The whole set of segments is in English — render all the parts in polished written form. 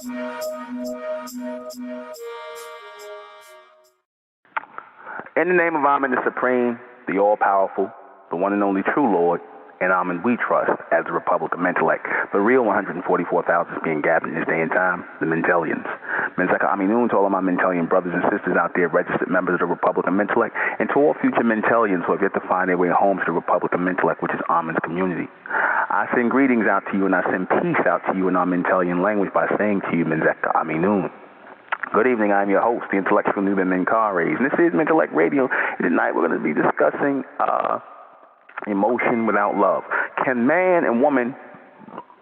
In the name of Amen the Supreme, the All-Powerful, the one and only true Lord, and Amen we trust as the Republic of Mentellect, the real 144,000 is being gathered in this day and time, the Mentellians. Menzaka Aminun to all of my Mentellian brothers and sisters out there, registered members of the Republic of Mentellect, and to all future Mentellians who have yet to find their way home to the Republic of Mentellect, which is Amen's community. I send greetings out to you, and I send peace out to you in our Mentellian language by saying to you, Menzaka Aminun. Good evening, I'm your host, the intellectual Nuben Menkares, and this is Mentellect Radio. And tonight we're going to be discussing emotion without love. Can man and woman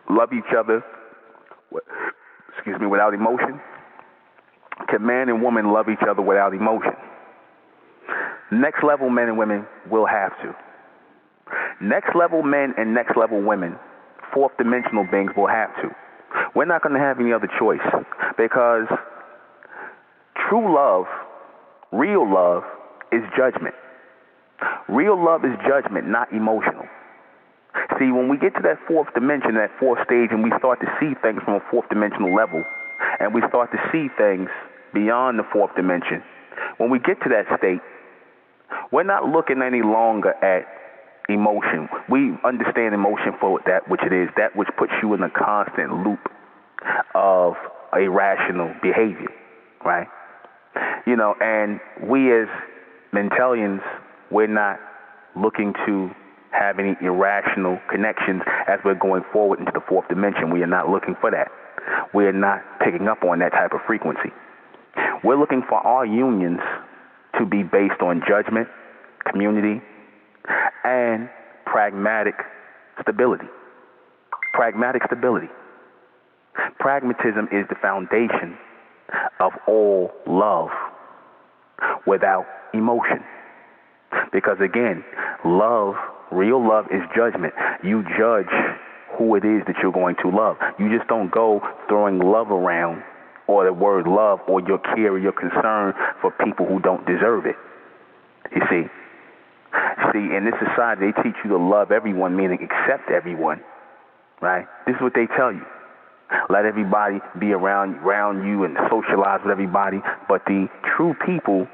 love each other, without emotion? Can man and woman love each other without emotion? Next level men and women will have to. Next level men and next level women, fourth dimensional beings, will have to. We're not going to have any other choice, because true love, real love, is judgment. Real love is judgment, not emotional. See, when we get to that fourth dimension, that fourth stage, and we start to see things from a fourth dimensional level, and we start to see things beyond the fourth dimension, when we get to that state, we're not looking any longer at emotion. We understand emotion for that which it is, that which puts you in a constant loop of irrational behavior, right? And we as Mentellians, we're not looking to have any irrational connections as we're going forward into the fourth dimension. We are not looking for that. We are not picking up on that type of frequency. We're looking for our unions to be based on judgment, community, and pragmatic stability. Pragmatic stability. Pragmatism is the foundation of all love without emotion. Because again, love, real love, is judgment. You judge who it is that you're going to love. You just don't go throwing love around, or the word love, or your care or your concern for people who don't deserve it. You see, in this society, they teach you to love everyone, meaning accept everyone, right? This is what they tell you. Let everybody be around you and socialize with everybody. But the true people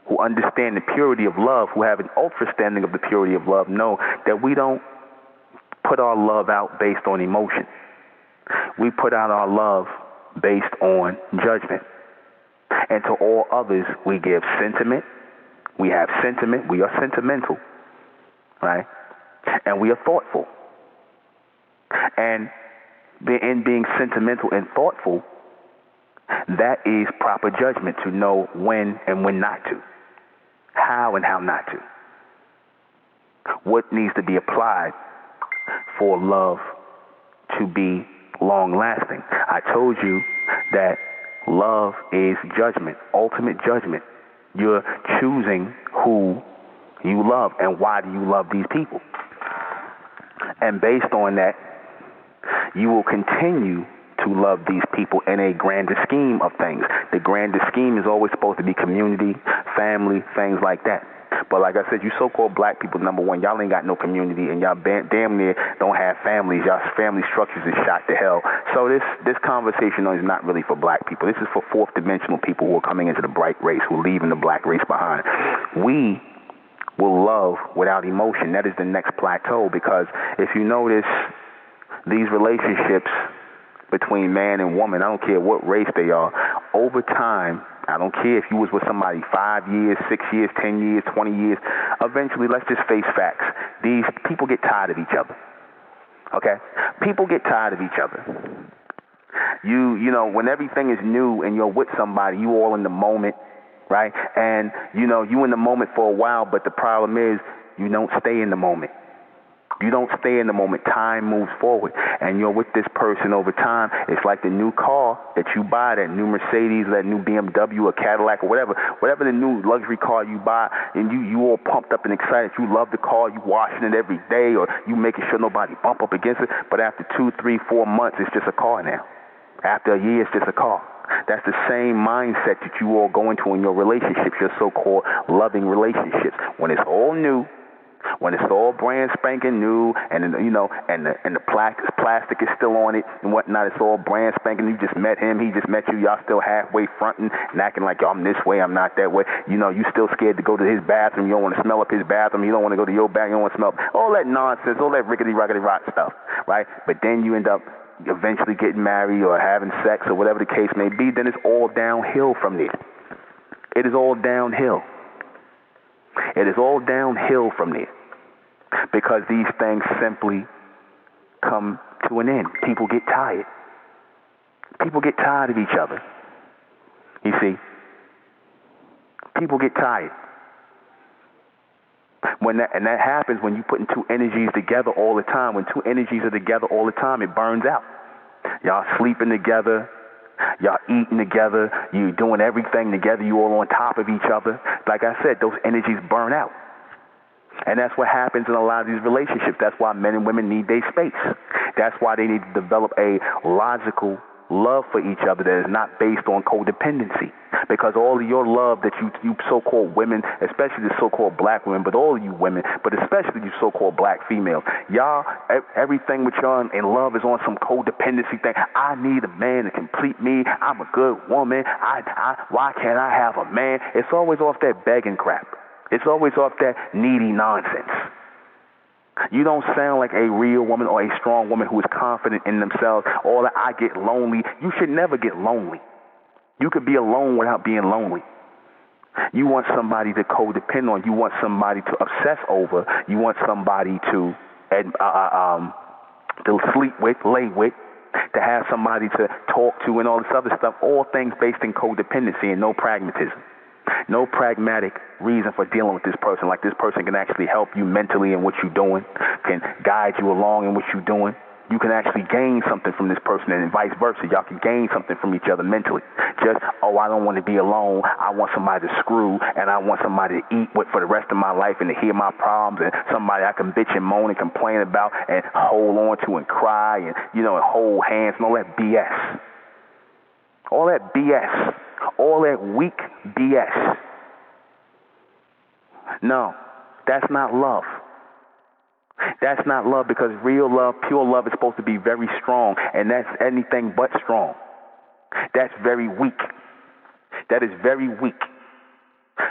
who understand the purity of love, who have an understanding of the purity of love, know that we don't put our love out based on emotion. We put out our love based on judgment. And to all others, we give sentiment. We have sentiment. We are sentimental, right? And we are thoughtful. And in being sentimental and thoughtful, that is proper judgment, to know when and when not to, how and how not to, what needs to be applied for love to be long-lasting. I told you that love is judgment, ultimate judgment. You're choosing who you love and why do you love these people. And based on that, you will continue to love these people in a grander scheme of things. The grander scheme is always supposed to be community, family, things like that. But like I said, you so-called black people, number one, y'all ain't got no community, and y'all damn near don't have families. Y'all's family structures is shot to hell. So this conversation is not really for black people. This is for fourth dimensional people who are coming into the bright race, who are leaving the black race behind. We will love without emotion. That is the next plateau, because if you notice, these relationships between man and woman, I don't care what race they are, over time, I don't care if you was with somebody 5 years, 6 years, 10 years, 20 years, eventually, let's just face facts. These people get tired of each other, okay? People get tired of each other. You know, when everything is new and you're with somebody, you all in the moment, right? And, you in the moment for a while, but the problem is you don't stay in the moment. You don't stay in the moment. Time moves forward, and you're with this person over time. It's like the new car that you buy, that new Mercedes, that new BMW or Cadillac or whatever the new luxury car you buy, and you all pumped up and excited. You love the car. You washing it every day, or you making sure nobody bump up against it. But after 2, 3, 4 months, it's just a car now. After a year, it's just a car. That's the same mindset that you all go into in your relationships, your so-called loving relationships. When it's all new, When it's all brand spanking new, and and the plastic is still on it and whatnot, it's all brand spanking. You just met him, he just met you. Y'all still halfway fronting and acting like, yo, I'm this way, I'm not that way. You still scared to go to his bathroom. You don't want to smell up his bathroom. You don't want to go to your bathroom. You don't want to smell all that nonsense, all that rickety rockety rock stuff, right? But then you end up eventually getting married or having sex or whatever the case may be. Then it's all downhill from there. It is all downhill. It is all downhill from there, because these things simply come to an end. People get tired. People get tired of each other. You see, people get tired. That happens when you putting two energies together all the time. When two energies are together all the time, it burns out. Y'all sleeping together. Y'all eating together. You doing everything together. You all on top of each other. Like I said, those energies burn out. And that's what happens in a lot of these relationships. That's why men and women need their space. That's why they need to develop a logical love for each other that is not based on codependency. Because all of your love that you so-called women, especially the so-called black women, but all of you women, but especially you so-called black females, y'all, everything with y'all in love is on some codependency thing. I need a man to complete me. I'm a good woman. Why can't I have a man? It's always off that begging crap. It's always off that needy nonsense. You don't sound like a real woman or a strong woman who is confident in themselves. All that I get lonely. You should never get lonely. You could be alone without being lonely. You want somebody to codepend on. You want somebody to obsess over. You want somebody to sleep with, lay with, to have somebody to talk to, and all this other stuff. All things based in codependency and no pragmatism. No pragmatic reason for dealing with this person. Like, this person can actually help you mentally in what you're doing, can guide you along in what you're doing. You can actually gain something from this person, and vice versa. Y'all can gain something from each other mentally. Just, I don't want to be alone. I want somebody to screw, and I want somebody to eat with for the rest of my life and to hear my problems, and somebody I can bitch and moan and complain about and hold on to and cry and, and hold hands and all that BS. All that BS. All that weak BS. No, that's not love. That's not love, because real love, pure love is supposed to be very strong, and that's anything but strong. That's very weak. That is very weak.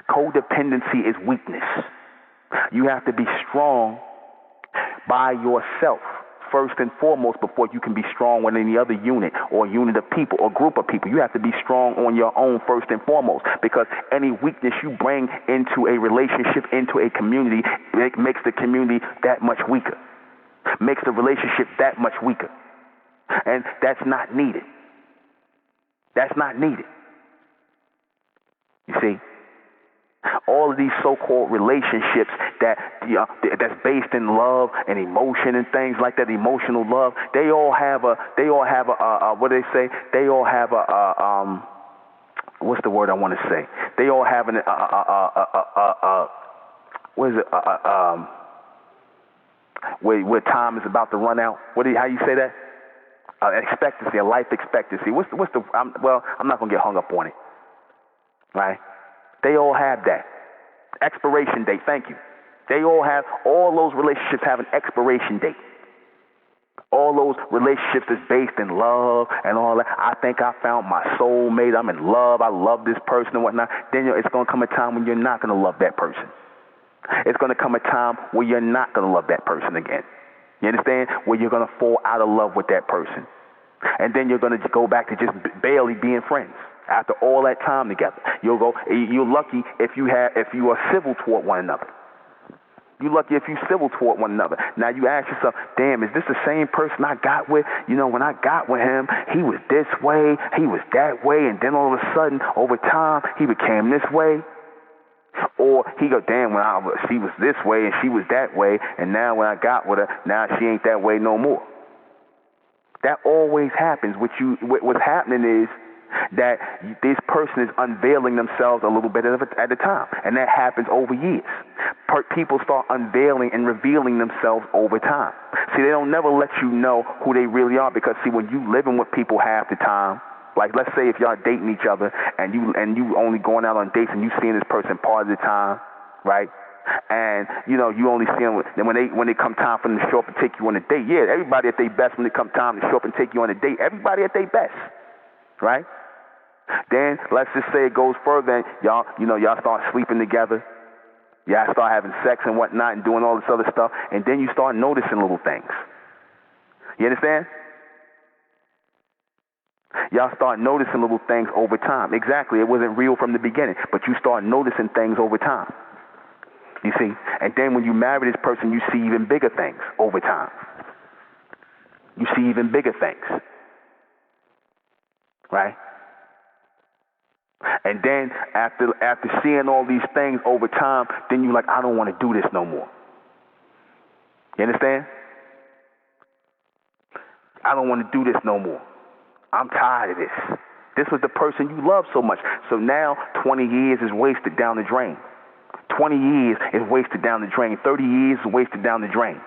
Codependency is weakness. You have to be strong by yourself, first and foremost, before you can be strong with any other unit or unit of people or group of people. You have to be strong on your own first and foremost, because any weakness you bring into a relationship, into a community, it makes the community that much weaker, makes the relationship that much weaker. And that's not needed. That's not needed. You see? All of these so-called relationships that's based in love and emotion and things like that, emotional love, they all have a what do they say? They all have a what's the word I want to say? They all have an what is it? Where time is about to run out. How you say that? Expectancy, a life expectancy. I'm not gonna get hung up on it, right? They all have that. Expiration date, thank you. All those relationships have an expiration date. All those relationships is based in love and all that. I think I found my soulmate. I'm in love. I love this person and whatnot. Then it's going to come a time when you're not going to love that person. It's going to come a time where you're not going to love that person again. You understand? Where you're going to fall out of love with that person. And then you're going to go back to just barely being friends. After all that time together, you're lucky if you are civil toward one another. You're lucky if you're civil toward one another. Now you ask yourself, damn, is this the same person I got with? When I got with him, he was this way, he was that way, and then all of a sudden, over time, he became this way. Or he go, damn, she was this way and she was that way, and now when I got with her, now she ain't that way no more. That always happens. What's happening is that this person is unveiling themselves a little bit at a time. And that happens over years. People start unveiling and revealing themselves over time. See, they don't never let you know who they really are, because, see, when you living with people half the time, like, let's say if y'all dating each other and you only going out on dates and you seeing this person part of the time, right? And you only see them when they come time for them to show up and take you on a date. Yeah, everybody at their best when it come time to show up and take you on a date. Everybody at their best, right? Then let's just say it goes further, and y'all start sleeping together. Y'all start having sex and whatnot and doing all this other stuff, and then you start noticing little things. You understand? Y'all start noticing little things over time. Exactly, it wasn't real from the beginning, but you start noticing things over time. You see? And then when you marry this person, you see even bigger things over time. You see even bigger things. Right? And then after seeing all these things over time, then you're like, I don't want to do this no more. You understand? I don't want to do this no more. I'm tired of this. This was the person you loved so much. So now 20 years is wasted down the drain. 20 years is wasted down the drain. 30 years is wasted down the drain.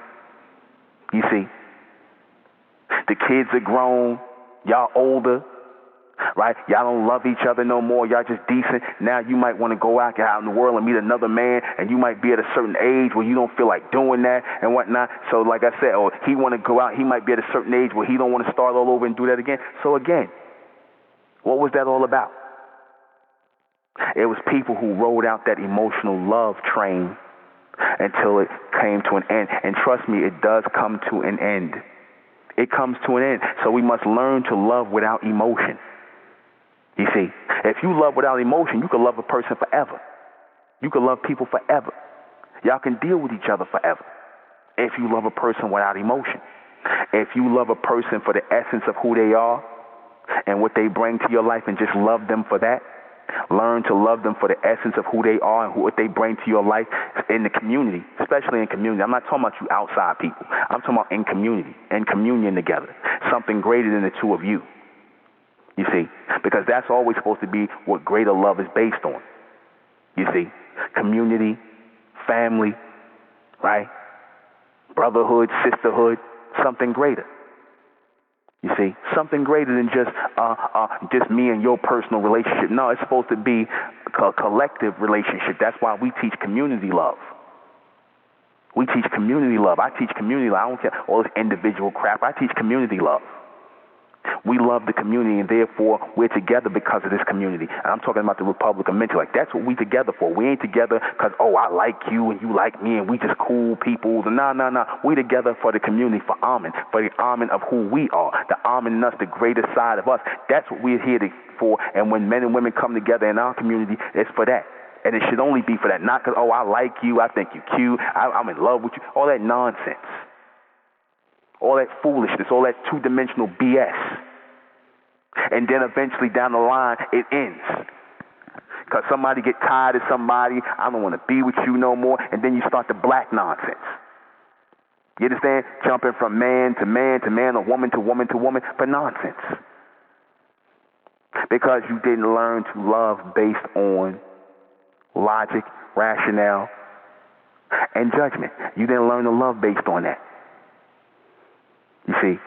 You see? The kids are grown. Y'all older. Right? Y'all don't love each other no more. Y'all just decent. Now you might want to go out in the world and meet another man, and you might be at a certain age where you don't feel like doing that and whatnot. So like I said, he want to go out. He might be at a certain age where he don't want to start all over and do that again. So again, what was that all about? It was people who rode out that emotional love train until it came to an end. And trust me, it does come to an end. It comes to an end. So we must learn to love without emotion. You see, if you love without emotion, you can love a person forever. You can love people forever. Y'all can deal with each other forever if you love a person without emotion. If you love a person for the essence of who they are and what they bring to your life and just love them for that, learn to love them for the essence of who they are and what they bring to your life in the community, especially in community. I'm not talking about you outside people. I'm talking about in community, in communion together, something greater than the two of you. You see, because that's always supposed to be what greater love is based on. You see, community, family, right? Brotherhood, sisterhood, something greater. You see, something greater than just me and your personal relationship. No, it's supposed to be a collective relationship. That's why we teach community love. We teach community love. I teach community love. I don't care all this individual crap. I teach community love. We love the community, and therefore we're together because of this community. And I'm talking about the Republic of Mental. Like, that's what we together for. We ain't together because, I like you and you like me and we just cool people. No. We together for the community, for the Amen of who we are, the Amen in us, the greater side of us. That's what we're here for. And when men and women come together in our community, it's for that. And it should only be for that. Not because, I like you, I think you're cute, I'm in love with you. All that nonsense. All that foolishness, all that two-dimensional BS. And then eventually down the line, it ends. Because somebody get tired of somebody, I don't want to be with you no more, and then you start the black nonsense. You understand? Jumping from man to man to man, or woman to woman to woman, for nonsense. Because you didn't learn to love based on logic, rationale, and judgment. You didn't learn to love based on that. You see,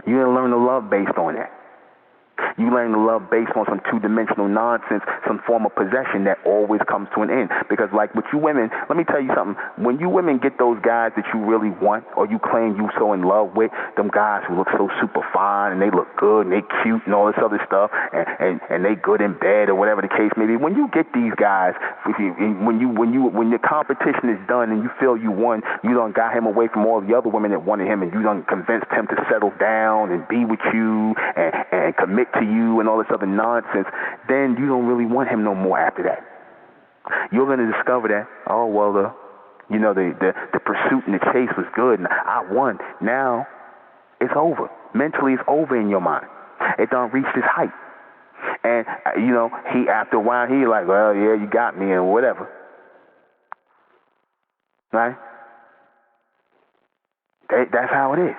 you didn't learn to love based on that. You learn to love based on some two-dimensional nonsense, some form of possession that always comes to an end. Because like with you women, let me tell you something. When you women get those guys that you really want, or you claim you so in love with, them guys who look so super fine and they look good and they cute and all this other stuff, and they good in bed or whatever the case may be. When you get these guys, when the competition is done and you feel you won, you done got him away from all the other women that wanted him, and you done convinced him to settle down and be with you and commit to you and all this other nonsense, then you don't really want him no more after that. You're going to discover that, the pursuit and the chase was good and I won. Now it's over. Mentally it's over in your mind. It done reached its height. And, he, after a while, he like, well, yeah, you got me and whatever. Right? That's how it is.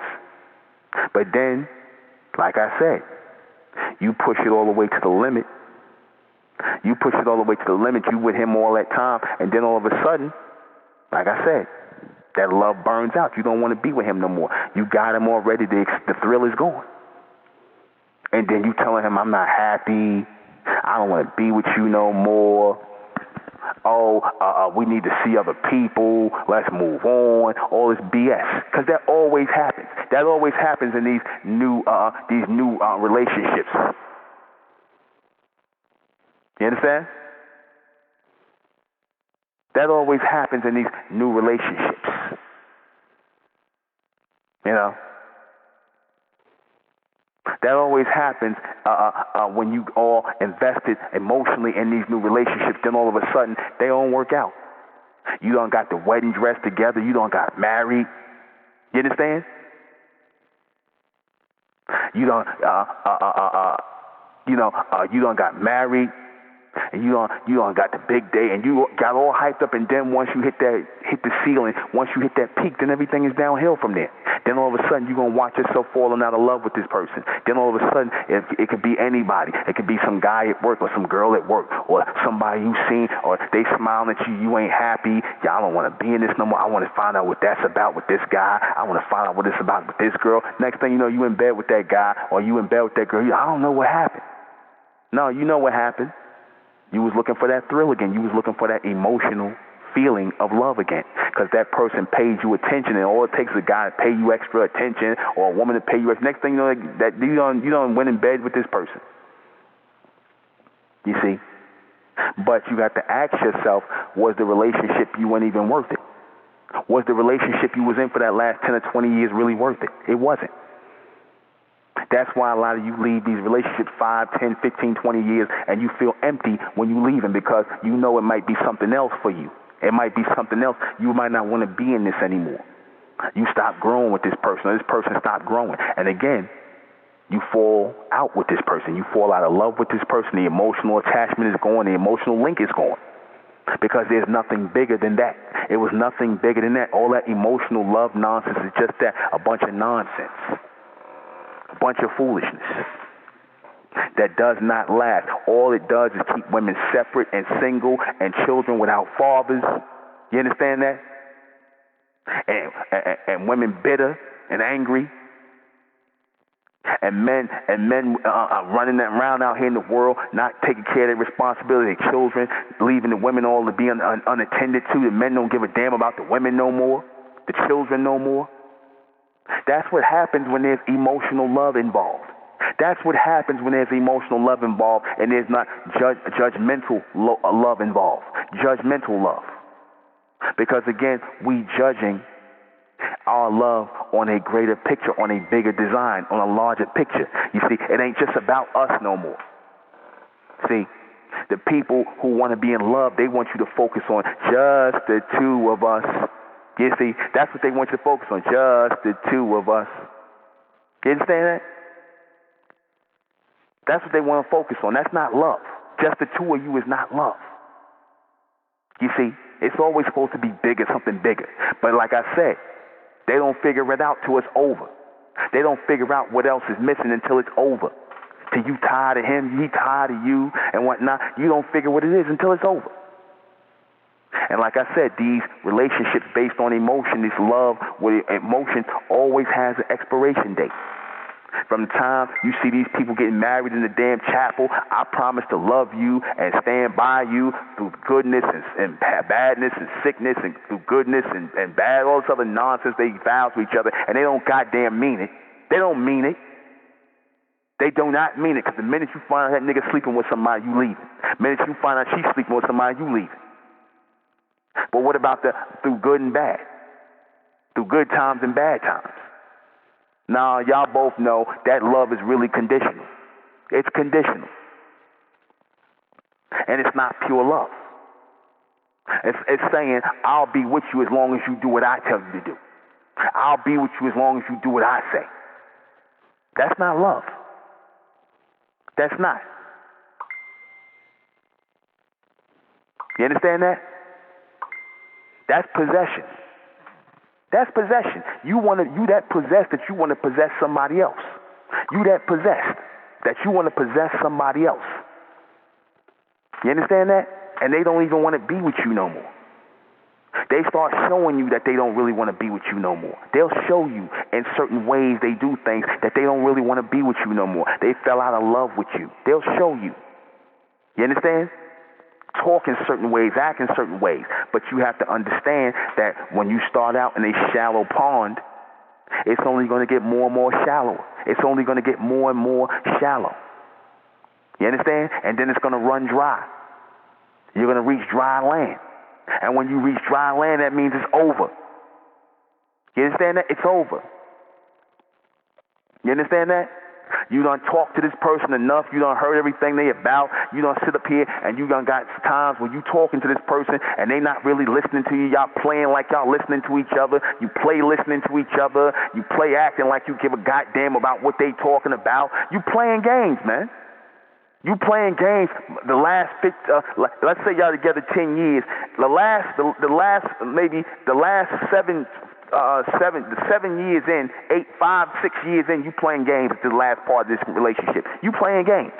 But then, like I said, you push it all the way to the limit. You push it all the way to the limit. You with him all that time, and then all of a sudden, like I said, that love burns out. You don't want to be with him no more. You got him already. The thrill is gone. And then you telling him, I'm not happy. I don't want to be with you no more. We need to see other people. Let's move on. All this BS, because that always happens. That always happens in these new relationships. You understand? That always happens in these new relationships. You know? That always happens when you all invested emotionally in these new relationships. Then all of a sudden, they don't work out. You done got the wedding dress together. You done got married. You understand? You done, you done got married. And you done got the big day, and you got all hyped up, and then once you hit the ceiling, once you hit that peak, then everything is downhill from there. Then all of a sudden, you're going to watch yourself falling out of love with this person. Then all of a sudden, it could be anybody. It could be some guy at work or some girl at work or somebody you seen, or they smiling at you. You ain't happy. Yeah, I don't want to be in this no more. I want to find out what that's about with this guy. I want to find out what it's about with this girl. Next thing you know, you in bed with that guy or you in bed with that girl. I don't know what happened. No, you know what happened. You was looking for that thrill again. You was looking for that emotional feeling of love again, because that person paid you attention, and all it takes is a guy to pay you extra attention or a woman to pay you extra. Next thing you know, that you don't went in bed with this person. You see? But you got to ask yourself, was the relationship you weren't even worth it? Was the relationship you was in for that last 10 or 20 years really worth it? It wasn't. That's why a lot of you leave these relationships 5, 10, 15, 20 years, and you feel empty when you leave them, because you know it might be something else for you. It might be something else. You might not want to be in this anymore. You stop growing with this person, or this person stopped growing. And again, you fall out with this person. You fall out of love with this person. The emotional attachment is gone. The emotional link is gone. Because there's nothing bigger than that. It was nothing bigger than that. All that emotional love nonsense is just that, a bunch of nonsense. A bunch of foolishness that does not last. All it does is keep women separate and single and children without fathers. You understand that? And women bitter and angry. And men running around out here in the world, not taking care of their responsibility, their children, leaving the women all to be unattended to. The men don't give a damn about the women no more, the children no more. That's what happens when there's emotional love involved. That's what happens when there's emotional love involved and there's not judgmental love involved. Judgmental love. Because again, we judging our love on a greater picture, on a bigger design, on a larger picture. You see, it ain't just about us no more. See, the people who want to be in love, they want you to focus on just the two of us. You see, that's what they want you to focus on, just the two of us. You understand that? That's what they want to focus on. That's not love. Just the two of you is not love. You see, it's always supposed to be bigger, something bigger. But like I said, they don't figure it out till it's over. They don't figure out what else is missing until it's over. Till you tired of him, he tired of you, and whatnot. You don't figure what it is until it's over. And like I said, these relationships based on emotion, this love with emotion, always has an expiration date. From the time you see these people getting married in the damn chapel, I promise to love you and stand by you through goodness and badness and sickness, and through goodness and bad, all this other nonsense they vow to each other, and they don't goddamn mean it. They don't mean it. They do not mean it, because the minute you find out that nigga sleeping with somebody, you leaving. The minute you find out she's sleeping with somebody, you leaving. But what about through good and bad? Through good times and bad times? Now, y'all both know that love is really conditional. It's conditional. And it's not pure love. It's saying, I'll be with you as long as you do what I tell you to do. I'll be with you as long as you do what I say. That's not love. That's not. You understand that? That's possession. That's possession. You that possessed that you want to possess somebody else. You that possessed that you want to possess somebody else. You understand that? And they don't even want to be with you no more. They start showing you that they don't really want to be with you no more. They'll show you in certain ways they do things that they don't really want to be with you no more. They fell out of love with you. They'll show you. You understand? talk in certain ways, act in certain ways. But you have to understand that when you start out in a shallow pond, it's only going to get more and more shallow. It's only going to get more and more shallow. You understand? And then it's going to run dry. You're going to reach dry land. And when you reach dry land, that means it's over. You understand that? It's over. You understand that? You done talk to this person enough. You done heard everything they about. You done sit up here and you done got times when you talking to this person and they not really listening to you. Y'all playing like y'all listening to each other. You play listening to each other. You play acting like you give a goddamn about what they talking about. You playing games, man. You playing games. The last let's say y'all together 10 years. The last 7 years in, 5, 6 years in, you playing games at the last part of this relationship. You playing games.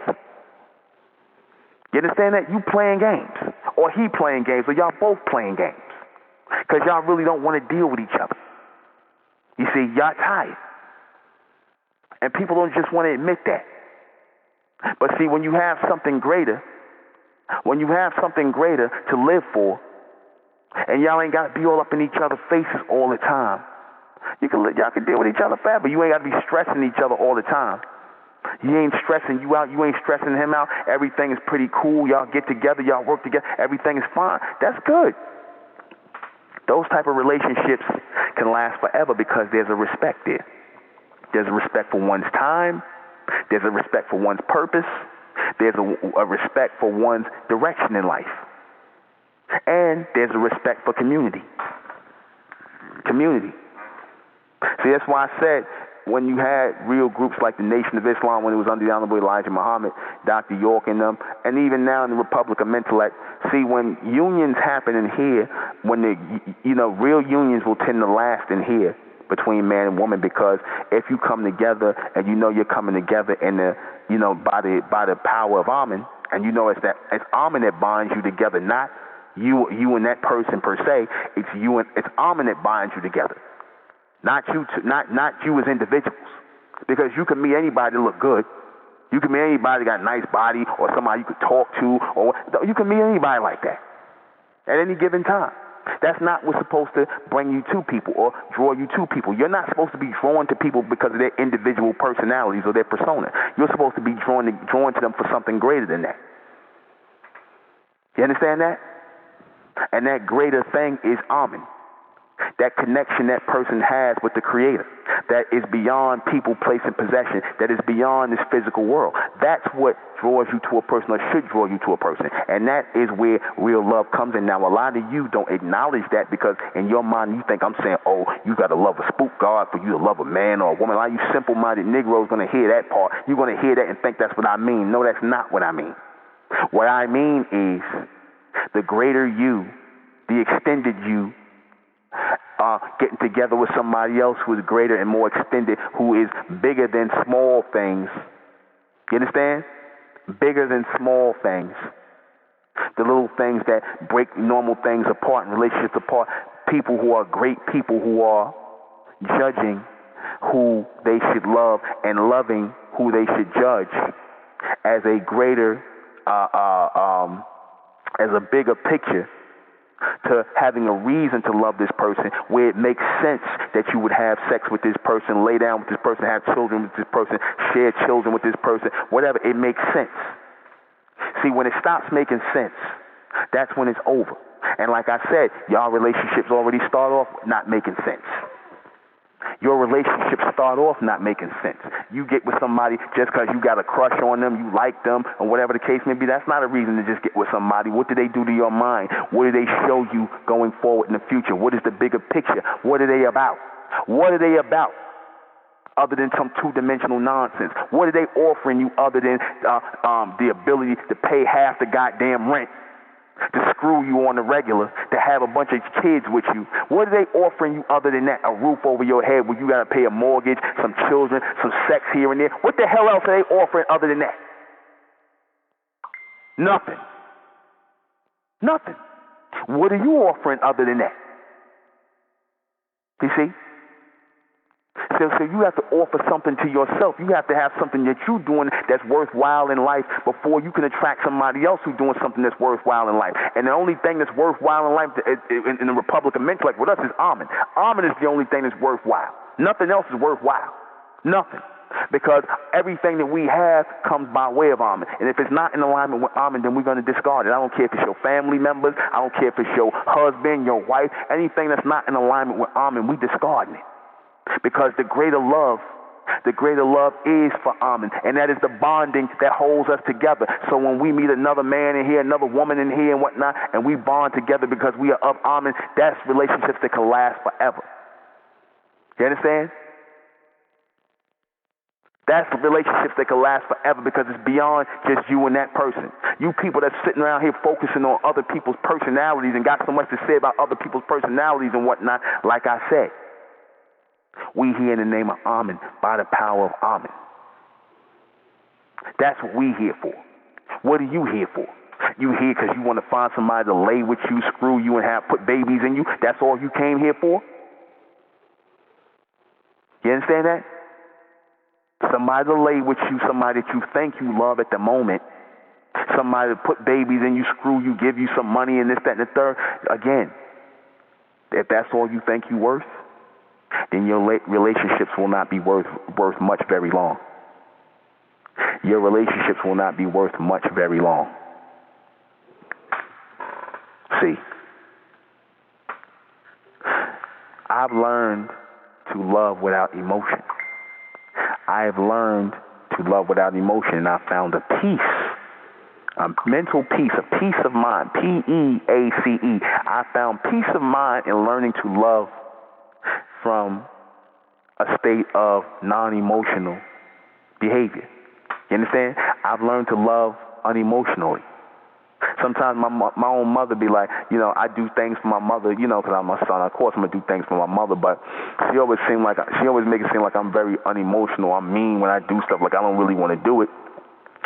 You understand that? You playing games. Or he playing games, or y'all both playing games. Because y'all really don't want to deal with each other. You see, y'all tired. And people don't just want to admit that. But see, when you have something greater to live for, and y'all ain't got to be all up in each other's faces all the time. Y'all can deal with each other forever. You ain't got to be stressing each other all the time. He ain't stressing you out. You ain't stressing him out. Everything is pretty cool. Y'all get together. Y'all work together. Everything is fine. That's good. Those type of relationships can last forever because there's a respect there. There's a respect for one's time. There's a respect for one's purpose. There's a respect for one's direction in life. And there's a respect for community. Community. See, that's why I said when you had real groups like the Nation of Islam, when it was under the Honorable Elijah Muhammad, Dr. York and them, and even now in the Republic of Mentellect, see, when unions happen in here, when real unions will tend to last in here between man and woman, because if you come together and you know you're coming together in the, by the power of Amen, and it's Amen that binds you together, not you and that person per se. It's Amen that binds you together, not you as individuals. Because you can meet anybody that look good. You can meet anybody that got a nice body, or somebody you could talk to, or you can meet anybody like that at any given time. That's not what's supposed to bring you to people or draw you to people. You're not supposed to be drawn to people because of their individual personalities or their persona. You're supposed to be drawn to them for something greater than that. You understand that? And that greater thing is Amen. That connection that person has with the Creator, that is beyond people, place, and possession, that is beyond this physical world. That's what draws you to a person, or should draw you to a person. And that is where real love comes in. Now, a lot of you don't acknowledge that because in your mind you think I'm saying, oh, you got to love a spook God for you to love a man or a woman. A lot of you simple-minded Negroes going to hear that part. You're going to hear that and think that's what I mean. No, that's not what I mean. What I mean is the greater you, the extended you, getting together with somebody else who is greater and more extended, who is bigger than small things. You understand? Bigger than small things. The little things that break normal things apart and relationships apart. People who are great people who are judging who they should love and loving who they should judge as a greater, as a bigger picture, to having a reason to love this person, where it makes sense that you would have sex with this person, lay down with this person, have children with this person, share children with this person, whatever. It makes sense. See, when it stops making sense, that's when it's over. And like I said, y'all relationships already start off not making sense. Your relationships start off not making sense. You get with somebody just because you got a crush on them, you like them, or whatever the case may be. That's not a reason to just get with somebody. What do they do to your mind? What do they show you going forward in the future? What is the bigger picture? What are they about? What are they about other than some two-dimensional nonsense? What are they offering you other than the ability to pay half the goddamn rent, to screw you on the regular, to have a bunch of kids with you? What are they offering you other than that? A roof over your head where you got to pay a mortgage, some children, some sex here and there. What the hell else are they offering other than that? Nothing. Nothing. What are you offering other than that? You see? So you have to offer something to yourself. You have to have something that you're doing that's worthwhile in life before you can attract somebody else who's doing something that's worthwhile in life. And the only thing that's worthwhile in life in the Republic of Mental, like with us, is Amen. Amen is the only thing that's worthwhile. Nothing else is worthwhile. Nothing. Because everything that we have comes by way of Amen. And if it's not in alignment with Amen, then we're going to discard it. I don't care if it's your family members. I don't care if it's your husband, your wife. Anything that's not in alignment with Amen, we discarding it. Because the greater love is for Amen. And that is the bonding that holds us together. So when we meet another man in here, another woman in here and whatnot, and we bond together because we are of Amen, that's relationships that can last forever. You understand? That's relationships that can last forever because it's beyond just you and that person. You people that's sitting around here focusing on other people's personalities and got so much to say about other people's personalities and whatnot, like I said, we here in the name of Amen, by the power of Amen. That's what we here for. What are you here for? You here because you want to find somebody to lay with you, screw you, and put babies in you? That's all you came here for? You understand that? Somebody to lay with you, somebody that you think you love at the moment, somebody to put babies in you, screw you, give you some money and this, that, and the third. Again, if that's all you think you're worth, then your relationships will not be worth much very long. Your relationships will not be worth much very long. See, I've learned to love without emotion. I have learned to love without emotion, and I found a peace, a mental peace, a peace of mind, P-E-A-C-E. I found peace of mind in learning to love from a state of non-emotional behavior. You understand? I've learned to love unemotionally. Sometimes my own mother be like, I do things for my mother, because I'm my son. Of course, I'm going to do things for my mother, but she always make it seem like I'm very unemotional. I'm mean when I do stuff, like I don't really want to do it,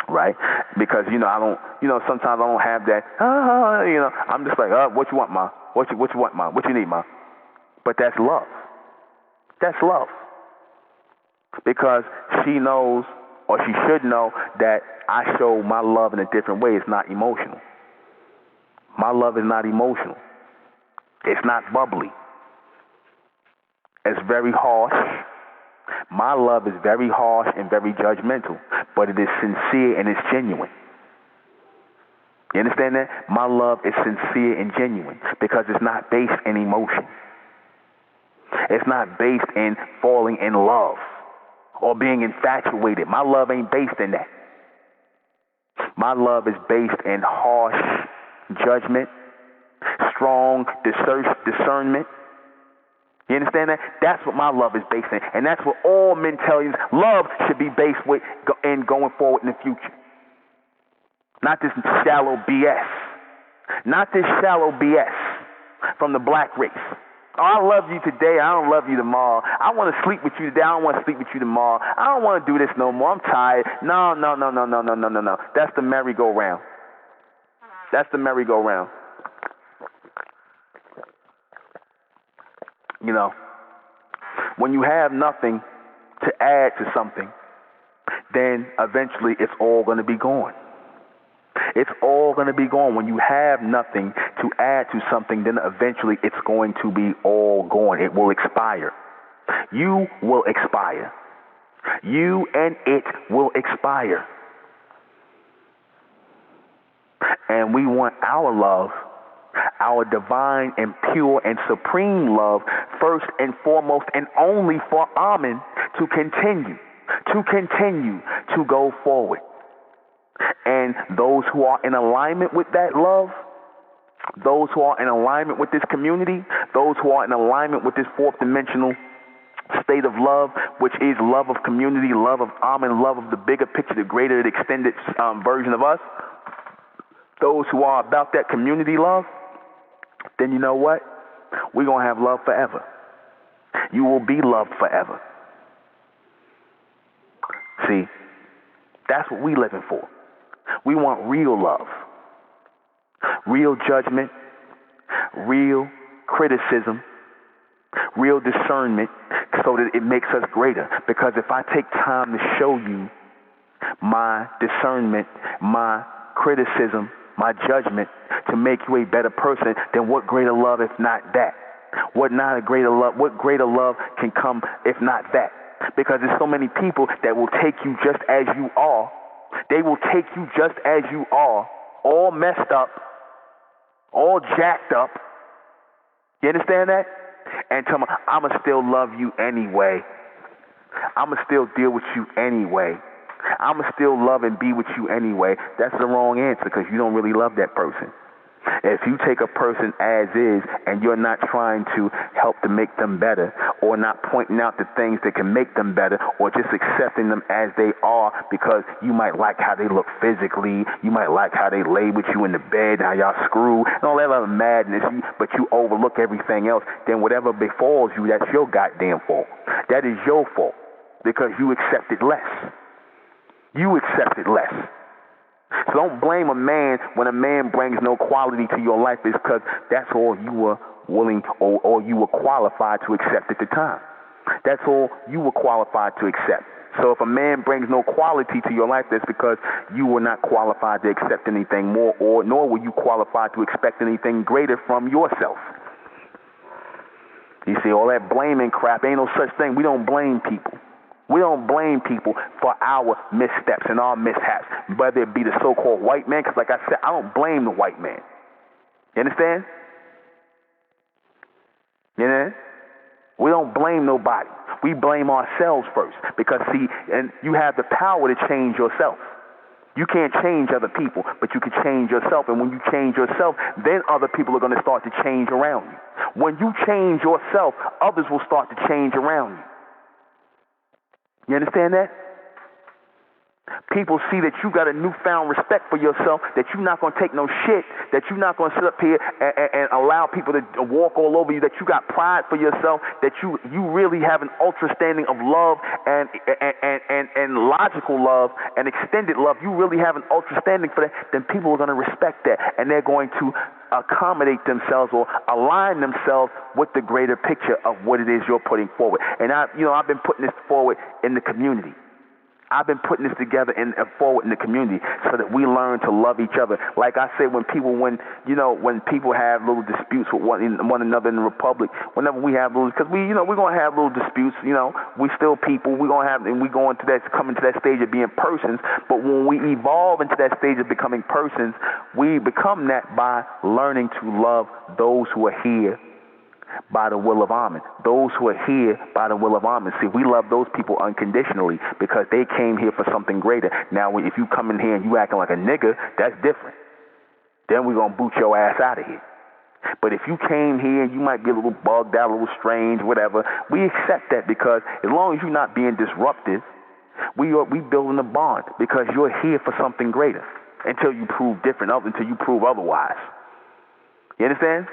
right? Because, I don't, sometimes I don't have that, I'm just like, what you want, Ma? What you want, Ma? What you need, Ma? But that's love. That's love. Because she knows, or she should know, that I show my love in a different way. It's not emotional. My love is not emotional. It's not bubbly. It's very harsh. My love is very harsh and very judgmental, but it is sincere and it's genuine. You understand that? My love is sincere and genuine because it's not based in emotion. It's not based in falling in love or being infatuated. My love ain't based in that. My love is based in harsh judgment, strong discernment. You understand that? That's what my love is based in. And that's what all men tell you. Love should be based in going forward in the future. Not this shallow BS. Not this shallow BS from the black race. Oh, I love you today. I don't love you tomorrow. I want to sleep with you today. I don't want to sleep with you tomorrow. I don't want to do this no more. I'm tired. No. That's the merry-go-round. That's the merry-go-round. When you have nothing to add to something, then eventually it's all going to be gone. It's all going to be gone. When you have nothing to add to something, then eventually it's going to be all gone. It will expire. You will expire. You and it will expire. And we want our love, our divine and pure and supreme love, first and foremost and only for Amen, to continue to go forward. And those who are in alignment with that love, those who are in alignment with this community, those who are in alignment with this fourth dimensional state of love, which is love of community, love of Amen, love of the bigger picture, the greater, the extended version of us, those who are about that community love, then you know what? We're going to have love forever. You will be loved forever. See, that's what we living for. We want real love, real judgment, real criticism, real discernment, so that it makes us greater. Because if I take time to show you my discernment, my criticism, my judgment to make you a better person, then what greater love if not that? What greater love can come if not that? Because there's so many people that will take you just as you are. They will take you just as you are, all messed up, all jacked up. You understand that? And tell me, I'ma still love you anyway. I'ma still deal with you anyway. I'ma still love and be with you anyway. That's the wrong answer, because you don't really love that person. If you take a person as is and you're not trying to help to make them better, or not pointing out the things that can make them better, or just accepting them as they are because you might like how they look physically, you might like how they lay with you in the bed, how y'all screw, and all that other madness, but you overlook everything else, then whatever befalls you, that's your goddamn fault. That is your fault, because you accepted less. You accepted less. So don't blame a man when a man brings no quality to your life. It's because that's all you were willing or you were qualified to accept at the time. That's all you were qualified to accept. So if a man brings no quality to your life, that's because you were not qualified to accept anything more, nor were you qualified to expect anything greater from yourself. You see, all that blaming crap, ain't no such thing. We don't blame people. We don't blame people for our missteps and our mishaps, whether it be the so-called white man, because like I said, I don't blame the white man. You understand? You know? We don't blame nobody. We blame ourselves first, because see, and you have the power to change yourself. You can't change other people, but you can change yourself. And when you change yourself, then other people are going to start to change around you. When you change yourself, others will start to change around you. You understand that? People see that you got a newfound respect for yourself, that you're not going to take no shit, that you're not going to sit up here and allow people to walk all over you, that you got pride for yourself, that you really have an ultra standing of love and logical love and extended love. You really have an ultra standing for that, then people are going to respect that, and they're going to accommodate themselves or align themselves with the greater picture of what it is you're putting forward. And I've been putting this forward in the community. I've been putting this together forward in the community so that we learn to love each other. Like I said, when people have little disputes with one another in the Republic, whenever we have little, because we're gonna have little disputes. We still people. We're gonna have, and we coming to that stage of being persons. But when we evolve into that stage of becoming persons, we become that by learning to love those who are here by the will of Amen. Those who are here by the will of Amen. See, we love those people unconditionally because they came here for something greater. Now, if you come in here and you acting like a nigga, that's different. Then we're going to boot your ass out of here. But if you came here and you might be a little bugged out, a little strange, whatever, we accept that, because as long as you're not being disruptive, we building a bond, because you're here for something greater until you prove different, until you prove otherwise. You understand?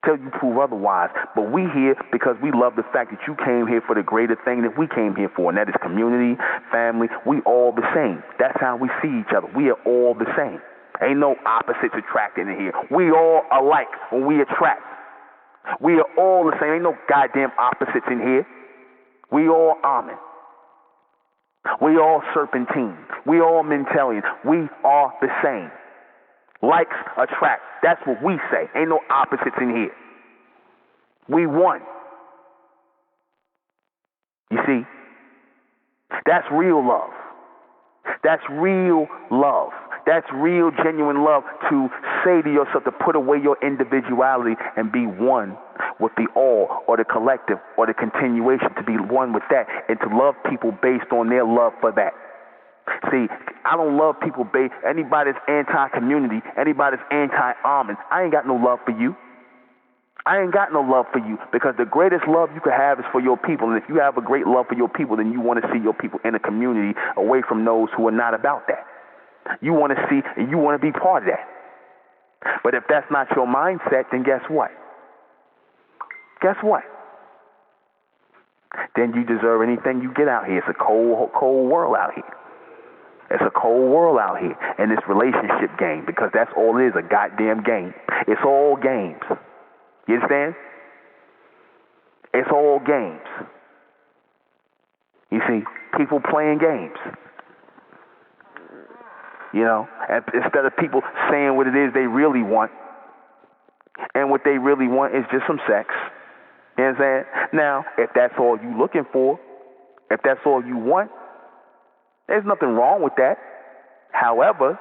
Till you prove otherwise. But we here because we love the fact that you came here for the greater thing that we came here for, and that is community, family. We all the same. That's how we see each other. We are all the same. Ain't no opposites attracting in here. We all alike when we attract. We are all the same. Ain't no goddamn opposites in here. We all Amen. We all serpentine. We all Mentalian. We are the same. Likes attract. That's what we say. Ain't no opposites in here. We one. You see? That's real love. That's real love. That's real, genuine love, to say to yourself, to put away your individuality and be one with the all, or the collective, or the continuation, to be one with that, and to love people based on their love for that. See, I don't love people anybody that's anti-community, anybody that's anti-almond. I ain't got no love for you. I ain't got no love for you, because the greatest love you can have is for your people. And if you have a great love for your people, then you want to see your people in a community away from those who are not about that. You want to see, and you want to be part of that. But if that's not your mindset, then guess what? Guess what? Then you deserve anything you get out here. It's a cold, cold world out here. It's a cold world out here in this relationship game, because that's all it is, a goddamn game. It's all games. You understand? It's all games. You see, people playing games. You know, and instead of people saying what it is they really want, and what they really want is just some sex. You know what I'm saying? Now, if that's all you looking for, if that's all you want, there's nothing wrong with that. However,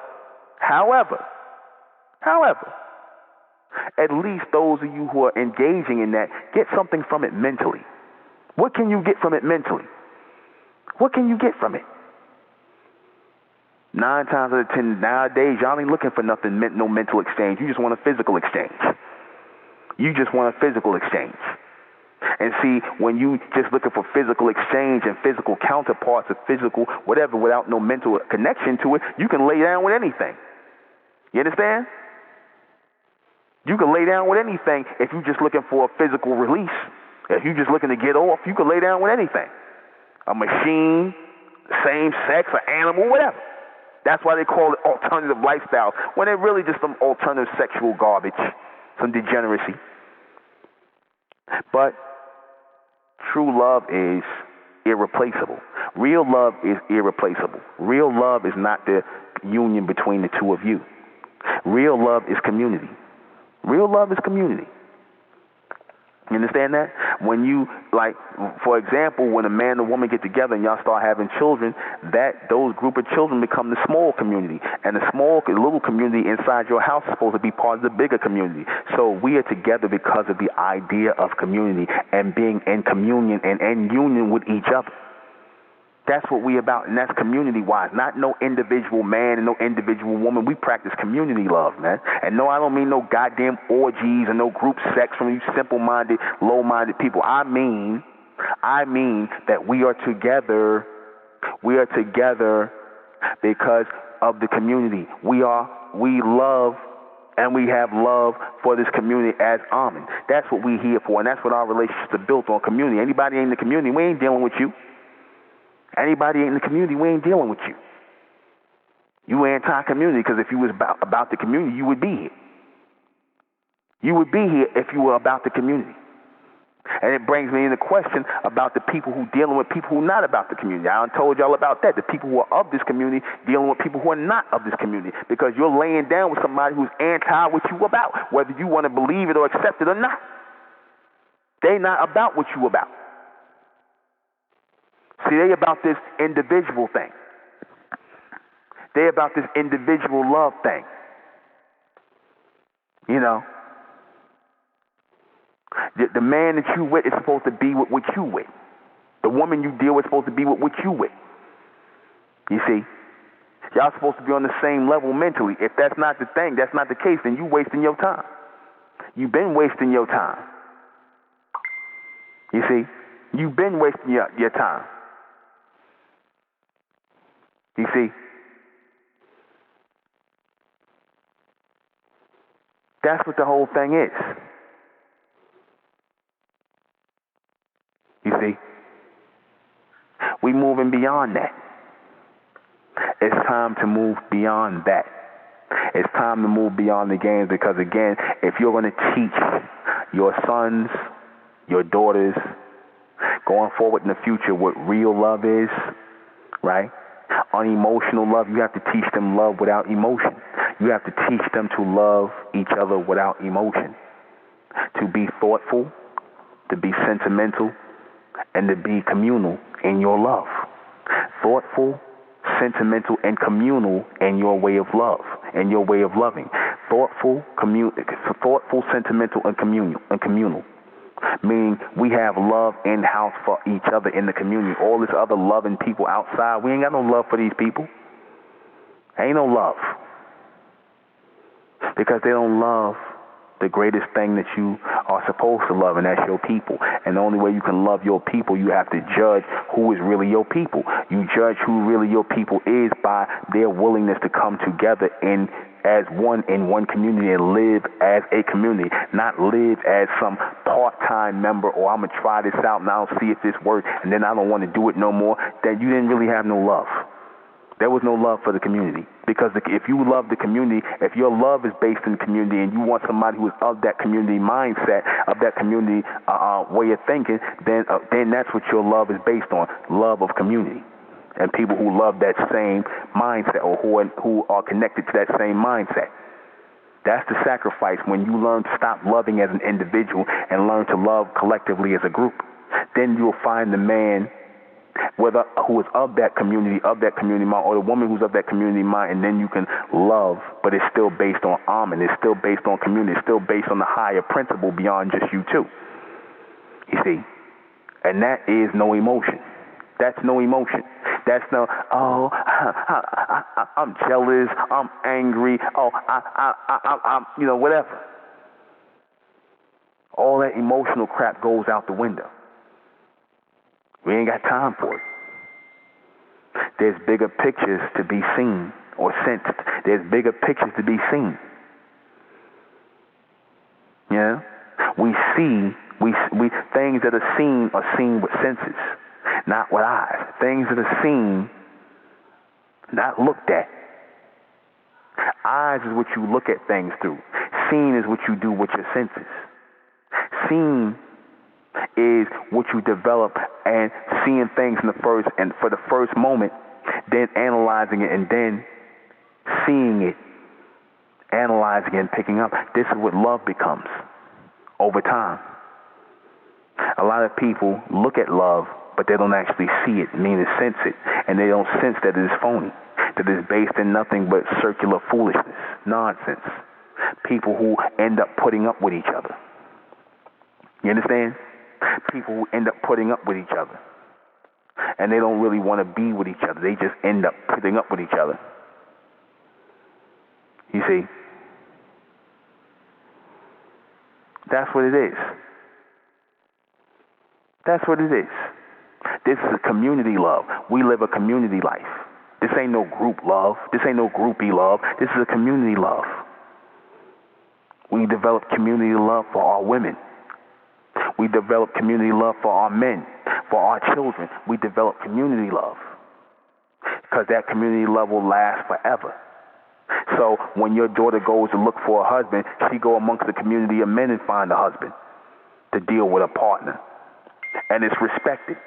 at least those of you who are engaging in that, get something from it mentally. What can you get from it mentally? What can you get from it? 9 times out of 10 nowadays, y'all ain't looking for nothing, no mental exchange. You just want a physical exchange. You just want a physical exchange. And see, when you just looking for physical exchange and physical counterparts of physical whatever without no mental connection to it, you can lay down with anything. You understand? You can lay down with anything if you're just looking for a physical release. If you're just looking to get off, you can lay down with anything. A machine, same sex, an animal, whatever. That's why they call it alternative lifestyles, when they're really just some alternative sexual garbage, some degeneracy. But true love is irreplaceable. Real love is irreplaceable. Real love is not the union between the two of you. Real love is community. Real love is community. You understand that? When you, like, for example, when a man and woman get together and y'all start having children, those group of children become the small community. And the little community inside your house is supposed to be part of the bigger community. So we are together because of the idea of community and being in communion and in union with each other. That's what we about, and that's community-wise, not no individual man and no individual woman. We practice community love, man. And no, I don't mean no goddamn orgies and no group sex from you simple-minded, low-minded people. I mean that we are together. We are together because of the community. We love and we have love for this community as Amen. That's what we're here for, and that's what our relationships are built on, community. Anybody ain't in the community, we ain't dealing with you. Anybody in the community, we ain't dealing with you. You anti-community, because if you was about the community, you would be here. You would be here if you were about the community. And it brings me into question about the people who dealing with people who are not about the community. I done told y'all about that. The people who are of this community dealing with people who are not of this community, because you're laying down with somebody who's anti what you about, whether you want to believe it or accept it or not. They not about what you about. See, they about this individual thing. They about this individual love thing. You know, the man that you with is supposed to be with what you with. The woman you deal with is supposed to be with what you with. You see, y'all supposed to be on the same level mentally. If that's not the thing, that's not the case, then you wasting your time. You've been wasting your time. You see, you've been wasting your time. You see, that's what the whole thing is. You see, we moving beyond that. It's time to move beyond that. It's time to move beyond the games, because again, if you're going to teach your sons, your daughters, going forward in the future what real love is, right? Unemotional love, you have to teach them love without emotion. You have to teach them to love each other without emotion. To be thoughtful, to be sentimental, and to be communal in your love. Thoughtful, sentimental, and communal in your way of love, and your way of loving. Thoughtful, sentimental, and communal. Meaning we have love in-house for each other in the community. All this other loving people outside, we ain't got no love for these people. Ain't no love. Because they don't love the greatest thing that you are supposed to love, and that's your people. And the only way you can love your people, you have to judge who is really your people. You judge who really your people is by their willingness to come together as one in one community and live as a community, not live as some part-time member, or I'm going to try this out and I'll see if this works, and then I don't want to do it no more. Then you didn't really have no love. There was no love for the community. Because if you love the community, if your love is based in the community and you want somebody who is of that community mindset, of that community way of thinking, then that's what your love is based on, love of community. And people who love that same mindset or who are connected to that same mindset. That's the sacrifice when you learn to stop loving as an individual and learn to love collectively as a group. Then you'll find the man who is of that community mind, or the woman who's of that community mind, and then you can love, but it's still based on Amen. It's still based on community. It's still based on the higher principle beyond just you two. You see? And that is no emotion. That's no emotion. That's no, I'm jealous, I'm angry, I'm whatever. All that emotional crap goes out the window. We ain't got time for it. There's bigger pictures to be seen or sensed. There's bigger pictures to be seen. Yeah? We see, we things that are seen with senses, not with eyes. Things that are seen, not looked at. Eyes is what you look at things through. Seen is what you do with your senses. Seen is what you develop and seeing things for the first moment, then analyzing it, and then seeing it, analyzing it, and picking up. This is what love becomes over time. A lot of people look at love, but they don't actually see it, meaning sense it, and they don't sense that it is phony, that it is based in nothing but circular foolishness, nonsense. People who end up putting up with each other. You understand? People who end up putting up with each other. And they don't really want to be with each other. They just end up putting up with each other. You see? That's what it is. That's what it is. This is a community love. We live a community life. This ain't no group love. This ain't no groupie love. This is a community love. We develop community love for our women. We develop community love for our men, for our children. We develop community love because that community love will last forever. So when your daughter goes to look for a husband, she go amongst the community of men and find a husband to deal with a partner. And it's respected.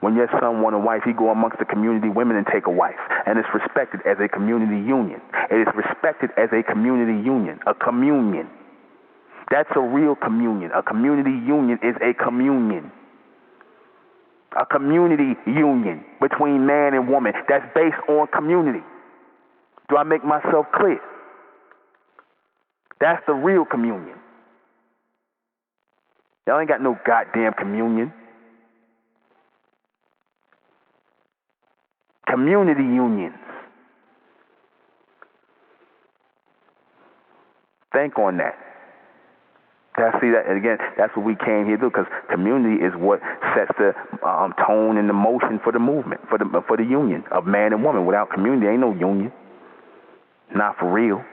When your son want a wife, he go amongst the community women and take a wife. And it's respected as a community union. It is respected as a community union, a communion. That's a real communion. A community union is a communion. A community union between man and woman that's based on community. Do I make myself clear? That's the real communion. Y'all ain't got no goddamn communion. Community unions. Think on that. See that, and again, that's what we came here to do, because community is what sets the tone and the motion for the movement, for the union of man and woman. Without community, ain't no union. Not for real.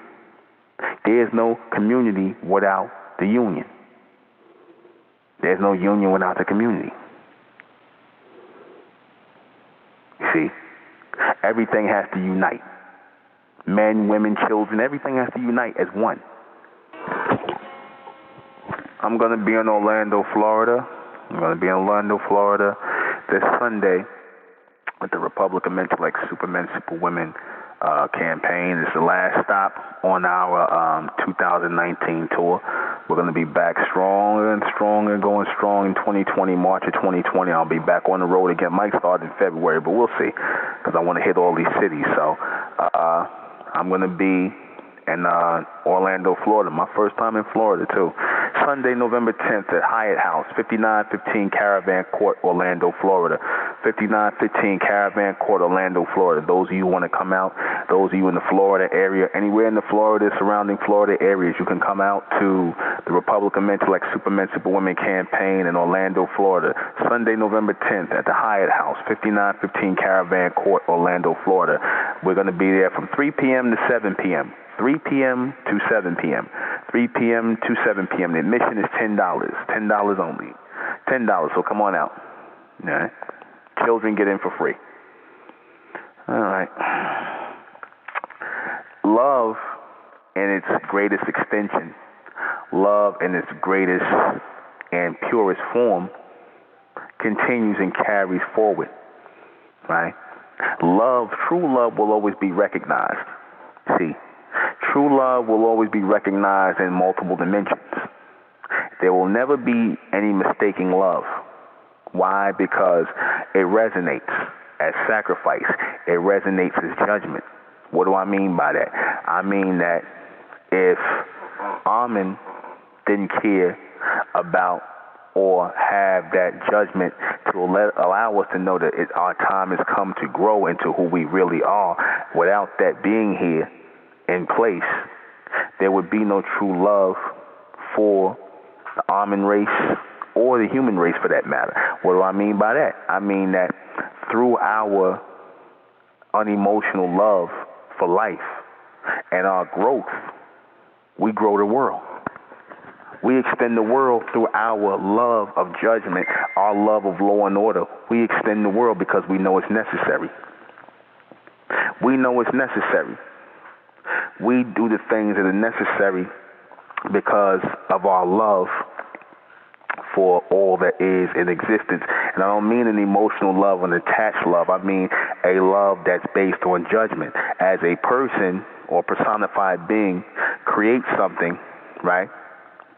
There's no community without the union. There's no union without the community. You see, everything has to unite. Men, women, children, everything has to unite as one. I'm going to be in Orlando, Florida. This Sunday with the Republic of Men Select Supermen, Superwomen campaign. It's the last stop on our 2019 tour. We're going to be back stronger and stronger, going strong in 2020, March of 2020. I'll be back on the road again. Might start in February, but we'll see, because I want to hit all these cities. So I'm going to be in Orlando, Florida. My first time in Florida, too. Sunday, November 10th at Hyatt House, 5915 Caravan Court, Orlando, Florida. 5915 Caravan Court, Orlando, Florida. Those of you who want to come out, those of you in the Florida area, anywhere in the Florida, surrounding Florida areas, you can come out to the Republic of Men Select Supermen, Superwomen campaign in Orlando, Florida. Sunday, November 10th at the Hyatt House, 5915 Caravan Court, Orlando, Florida. We're going to be there from 3 p.m. to 7 p.m. 3 p.m. to 7 p.m. 3 p.m. to 7 p.m. The admission is $10. $10 only. $10, so come on out. All right? Children get in for free. All right. Love in its greatest extension, love in its greatest and purest form continues and carries forward, right? Love, true love will always be recognized. See, true love will always be recognized in multiple dimensions. There will never be any mistaking love. Why? Because it resonates as sacrifice. It resonates as judgment. What do I mean by that? I mean that if Amen didn't care about or have that judgment to allow us to know that our time has come to grow into who we really are, without that being here in place, there would be no true love for the Amen race or the human race for that matter. What do I mean by that? I mean that through our unemotional love for life and our growth, we grow the world. We extend the world through our love of judgment, our love of law and order. We extend the world because we know it's necessary. We know it's necessary. We do the things that are necessary because of our love for all that is in existence. And I don't mean an emotional love, an attached love. I mean a love that's based on judgment. As a person or personified being creates something, right,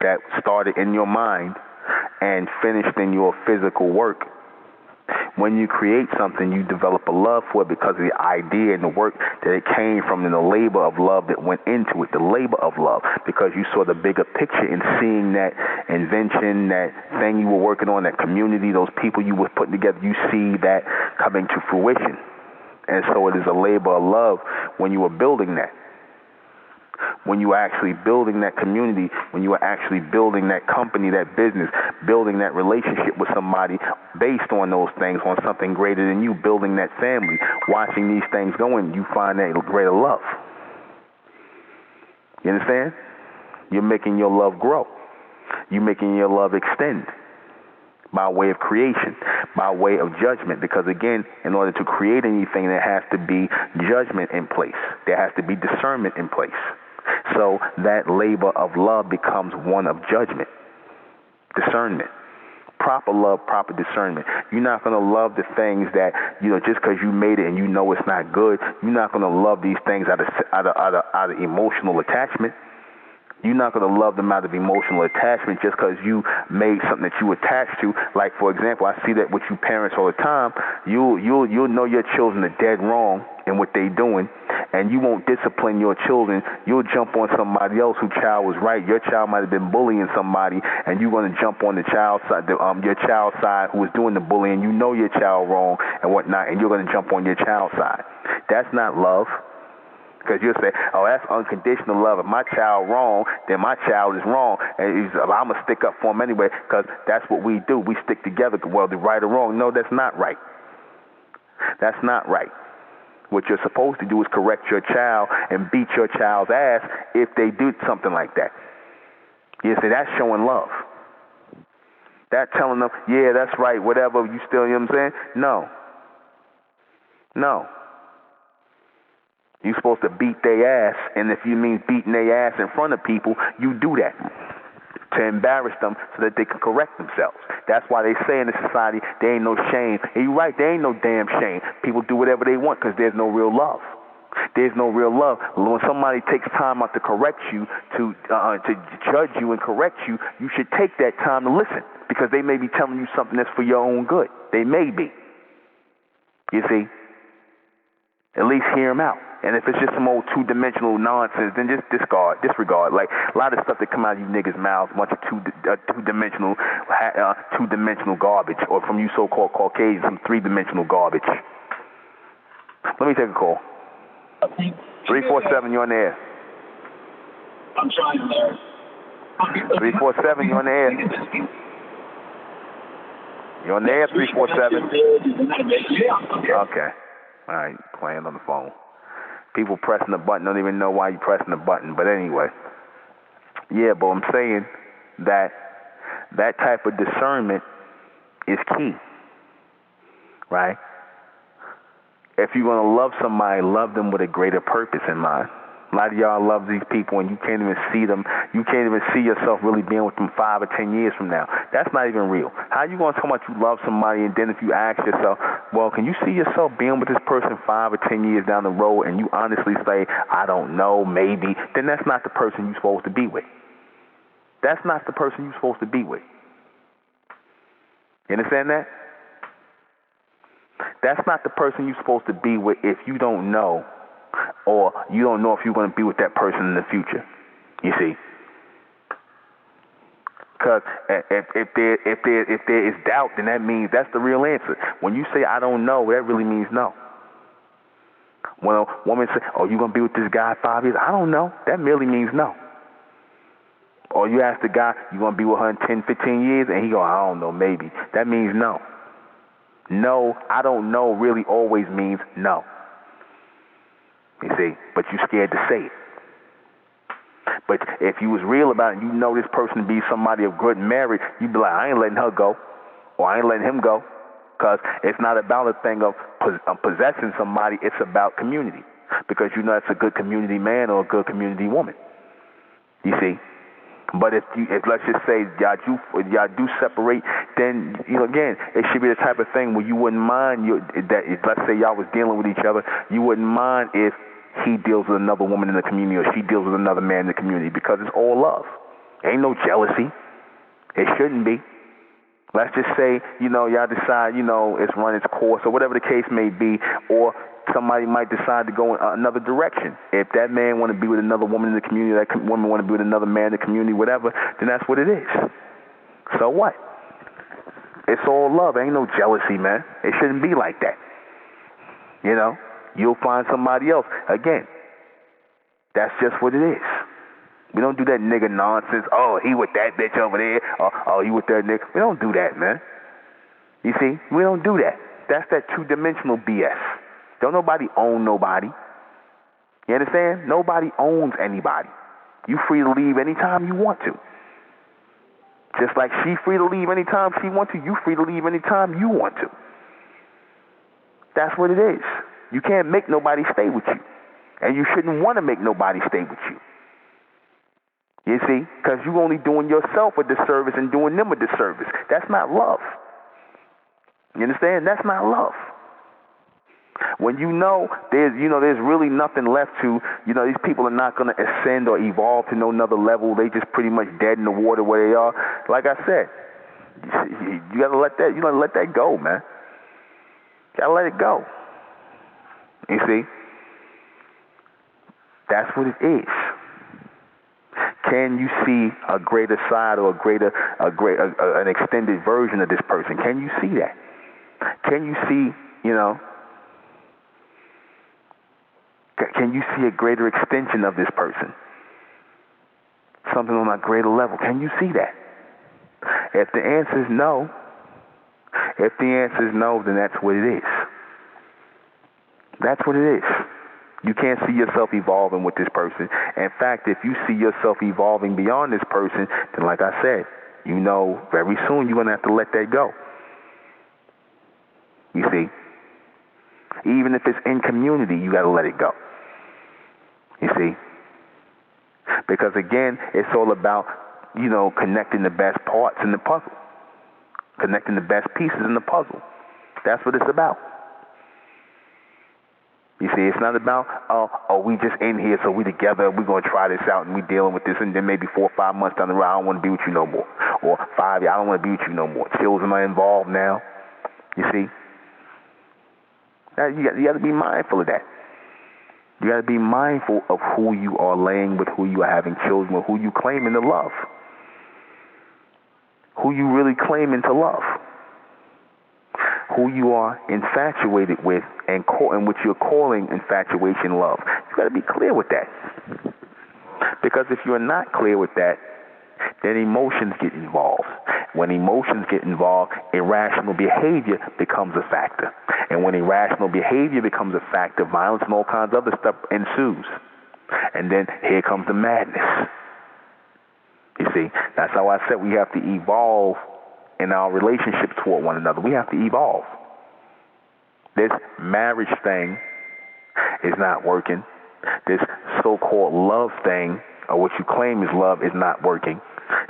that started in your mind and finished in your physical work. When you create something, you develop a love for it because of the idea and the work that it came from and the labor of love that went into it, the labor of love, because you saw the bigger picture in seeing that invention, that thing you were working on, that community, those people you were putting together, you see that coming to fruition. And so it is a labor of love when you are building that. When you are actually building that community, when you are actually building that company, that business, building that relationship with somebody based on those things, on something greater than you, building that family, watching these things going, you find that greater love. You understand? You're making your love grow. You're making your love extend by way of creation, by way of judgment. Because again, in order to create anything, there has to be judgment in place. There has to be discernment in place. So that labor of love becomes one of judgment, discernment, proper love, proper discernment. You're not going to love the things that, just because you made it and you know it's not good. You're not going to love these things out of emotional attachment. You're not going to love them out of emotional attachment just because you made something that you attached to. Like, for example, I see that with you parents all the time. You'll know your children are dead wrong in what they're doing, and you won't discipline your children. You'll jump on somebody else whose child was right. Your child might have been bullying somebody, and you're going to jump on the child's side, your child's side who was doing the bullying. You know your child wrong and whatnot, and you're going to jump on your child's side. That's not love. Because you'll say, oh, that's unconditional love. If my child wrong, then my child is wrong. And I'm going to stick up for him anyway, because that's what we do. We stick together, whether right or wrong. No, that's not right. That's not right. What you're supposed to do is correct your child and beat your child's ass if they do something like that. You say, that's showing love. That telling them, yeah, that's right, whatever, you still, you know what I'm saying? No. No. You're supposed to beat their ass, and if you mean beating their ass in front of people, you do that to embarrass them so that they can correct themselves. That's why they say in the society, there ain't no shame. And you're right, there ain't no damn shame. People do whatever they want because there's no real love. There's no real love. When somebody takes time out to correct you, to judge you and correct you, you should take that time to listen, because they may be telling you something that's for your own good. They may be. You see? At least hear them out. And if it's just some old two-dimensional nonsense, then just disregard. Like a lot of stuff that come out of you niggas' mouths, a bunch of two-dimensional garbage, or from you so-called Caucasians, some three-dimensional garbage. Let me take a call. 347, you're on the air. I'm trying there. 347, you're on the air. You're on the air, 347. Okay. All right, playing on the phone. People pressing the button don't even know why you're pressing the button. But anyway, yeah, but I'm saying that type of discernment is key, right? If you're going to love somebody, love them with a greater purpose in mind, A lot of y'all love these people and you can't even see them. You can't even see yourself really being with them 5 or 10 years from now. That's not even real. How you going to talk about you love somebody and then if you ask yourself, well, can you see yourself being with this person 5 or 10 years down the road and you honestly say, I don't know, maybe, then that's not the person you're supposed to be with. That's not the person you're supposed to be with. You understand that? That's not the person you're supposed to be with if you don't know, or you don't know if you're going to be with that person in the future. You see? Because if there is doubt, then that means that's the real answer. When you say I don't know, that really means no. When a woman says, oh, you're going to be with this guy 5 years, I don't know, that merely means no. Or you ask the guy, you going to be with her in 10, 15 years, and he go, I don't know, maybe. That means no. No, I don't know really always means no. You see, but you're scared to say it. But if you was real about it, and you know this person to be somebody of good merit, you'd be like, I ain't letting her go, or I ain't letting him go, because it's not about a thing of possessing somebody, it's about community, because you know it's a good community man or a good community woman. You see? But if let's just say y'all do separate, then again, it should be the type of thing where you wouldn't mind that if, let's say y'all was dealing with each other, you wouldn't mind if he deals with another woman in the community or she deals with another man in the community, because it's all love. Ain't no jealousy. It shouldn't be. Let's just say y'all decide it's run its course or whatever the case may be, or somebody might decide to go in another direction. If that man want to be with another woman in the community, that woman want to be with another man in the community, whatever, then that's what it is. So what? It's all love. Ain't no jealousy, man. It shouldn't be like that. You'll find somebody else. Again, that's just what it is. We don't do that nigga nonsense. Oh, he with that bitch over there. Oh, he with that nigga. We don't do that, man. You see? We don't do that. That's that two-dimensional BS. Don't nobody own nobody. You understand? Nobody owns anybody. You free to leave anytime you want to. Just like she free to leave anytime she wants to, you free to leave anytime you want to. That's what it is. You can't make nobody stay with you. And you shouldn't want to make nobody stay with you. You see? Because you're only doing yourself a disservice and doing them a disservice. That's not love. You understand? That's not love. When there's really nothing left to, these people are not going to ascend or evolve to no another level. They just pretty much dead in the water where they are. Like I said, you got to let that go, man. Got to let it go. You see? That's what it is. Can you see a greater side or an extended version of this person? Can you see that? Can you see, can you see a greater extension of this person? Something on a greater level. Can you see that? If the answer is no, then that's what it is. That's what it is. You can't see yourself evolving with this person. In fact, if you see yourself evolving beyond this person, then like I said, very soon you're going to have to let that go. You see? Even if it's in community, you got to let it go. You see? Because again, it's all about, connecting the best parts in the puzzle. Connecting the best pieces in the puzzle. That's what it's about. You see, it's not about, we just in here, so we together, we're going to try this out, and we dealing with this, and then maybe 4 or 5 months down the road, I don't want to be with you no more. Or 5 years, I don't want to be with you no more. Children are involved now. You see? Now, you got to be mindful of that. You got to be mindful of who you are laying with, who you are having children with, who you claiming to love. Who you really claiming to love. Who you are infatuated with and what you're calling infatuation love. You got to be clear with that. Because if you're not clear with that, then emotions get involved. When emotions get involved, irrational behavior becomes a factor. And when irrational behavior becomes a factor, violence and all kinds of other stuff ensues. And then here comes the madness. You see, that's how I said we have to evolve in our relationship toward one another. We have to evolve. This marriage thing is not working. This so-called love thing, or what you claim is love, is not working.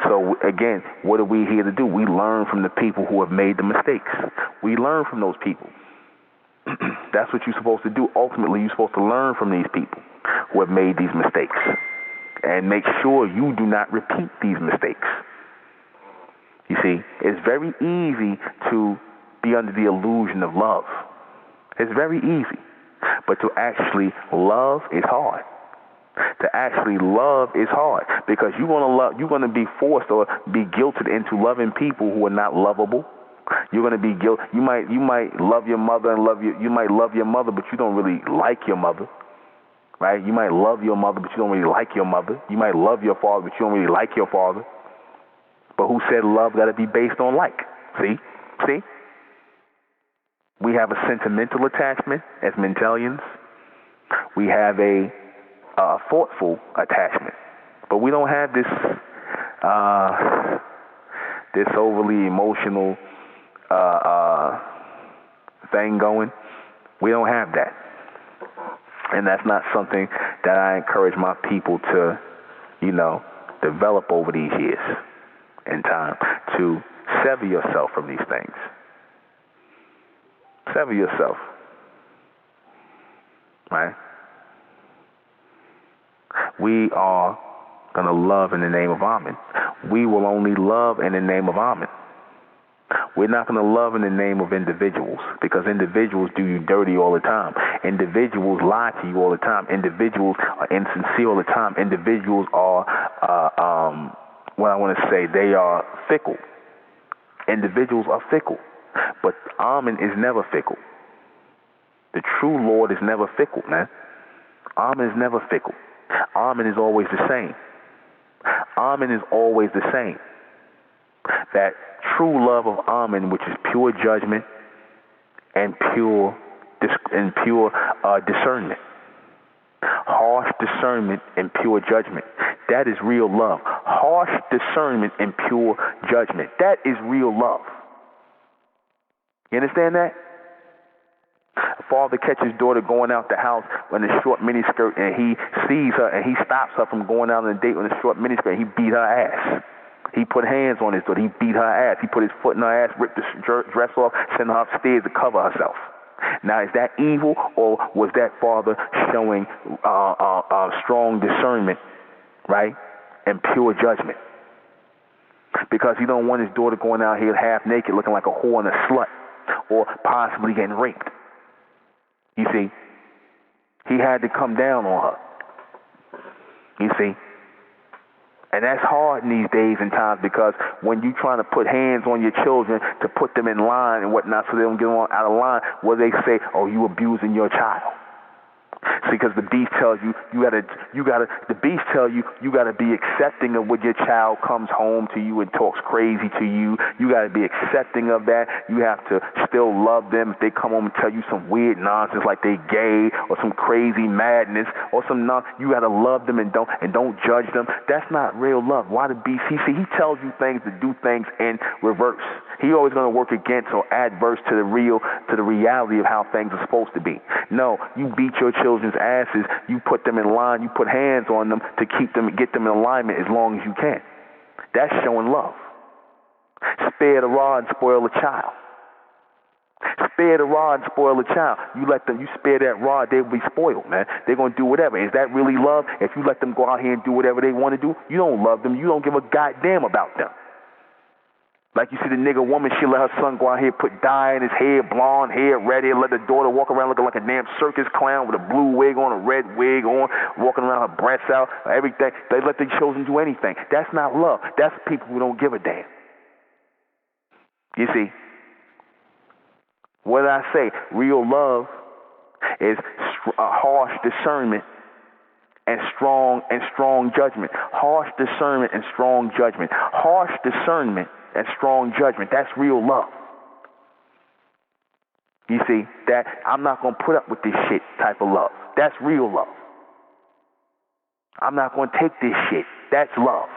So again, what are we here to do? We learn from the people who have made the mistakes. We learn from those people. That's what you're supposed to do. Ultimately, you're supposed to learn from these people who have made these mistakes and make sure you do not repeat these mistakes. You see, it's very easy to be under the illusion of love. It's very easy. But to actually love is hard. To actually love is hard because you're gonna be forced or be guilted into loving people who are not lovable. You're gonna be You might love your mother and you might love your mother, but you don't really like your mother, right? You might love your mother, but you don't really like your mother. You might love your father, but you don't really like your father. But who said love got to be based on like? See? We have a sentimental attachment as Mentalians. We have a thoughtful attachment, but we don't have this this overly emotional thing going. We don't have that, and that's not something that I encourage my people to, develop over these years in time, to sever yourself from these things. Sever yourself, right? We are going to love in the name of Amen. We will only love in the name of Amen. We're not going to love in the name of individuals because individuals do you dirty all the time. Individuals lie to you all the time. Individuals are insincere all the time. Individuals are, they are fickle. Individuals are fickle. But Amen is never fickle. The true Lord is never fickle, man. Amen is never fickle. Amen is always the same. Amen is always the same. That true love of Amen, which is pure judgment and pure discernment. Harsh discernment and pure judgment. That is real love. Harsh discernment and pure judgment. That is real love. You understand that? A father catches his daughter going out the house in a short miniskirt, and he sees her, and he stops her from going out on a date with a short miniskirt. He beat her ass. He put hands on his daughter. He beat her ass. He put his foot in her ass, ripped the dress off, sent her upstairs to cover herself. Now, is that evil, or was that father showing strong discernment, right, and pure judgment? Because he don't want his daughter going out here half naked, looking like a whore and a slut, or possibly getting raped. You see, he had to come down on her. You see, and that's hard in these days and times because when you trying to put hands on your children to put them in line and whatnot so they don't get out of line, where they say, "Oh, you abusing your child." See, because the beast tells you the beast tell you gotta be accepting of when your child comes home to you and talks crazy to you. You gotta be accepting of that. You have to still love them if they come home and tell you some weird nonsense like they gay or some crazy madness or some you gotta love them and don't judge them. That's not real love. Why the beast? He tells you things to do things in reverse. He always gonna work against or adverse to the reality of how things are supposed to be. No, you beat your children's asses, you put them in line, you put hands on them to get them in alignment as long as you can. That's showing love. Spare the rod and spoil the child. Spare the rod and spoil the child. You spare that rod, they'll be spoiled, man. They're going to do whatever. Is that really love? If you let them go out here and do whatever they want to do, you don't love them. You don't give a goddamn about them. Like you see the nigga woman, she let her son go out here, put dye in his hair, blonde hair, red hair, let the daughter walk around looking like a damn circus clown with a blue wig on, a red wig on, walking around her breasts out, everything. They let their children do anything. That's not love. That's people who don't give a damn. You see, what did I say? Real love is a harsh discernment and strong judgment. Harsh discernment and strong judgment. Harsh discernment and strong judgment. That's real love. You see, that I'm not going to put up with this shit type of love. That's real love. I'm not going to take this shit. That's love.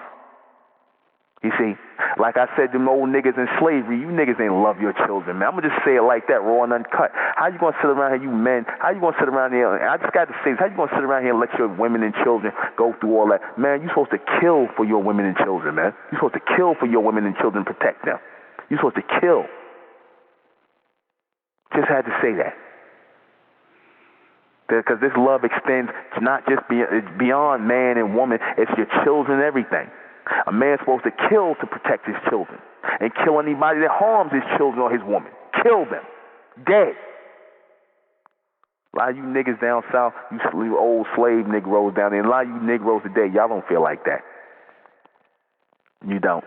You see, Like I said, them old niggas in slavery, you niggas ain't love your children, man. I'm gonna just say it like that, raw and uncut. How you gonna sit around here, you men? How you gonna sit around here? I just got to say this. How you gonna sit around here and let your women and children go through all that? Man, you supposed to kill for your women and children, man. You supposed to kill for your women and children, protect them. You supposed to kill. Just had to say that. Because this love extends to not just beyond man and woman, it's your children and everything. A man's supposed to kill to protect his children and kill anybody that harms his children or his woman. Kill them. Dead. A lot of you niggas down south, you old slave Negroes down there, and a lot of you Negroes today, y'all don't feel like that. You don't.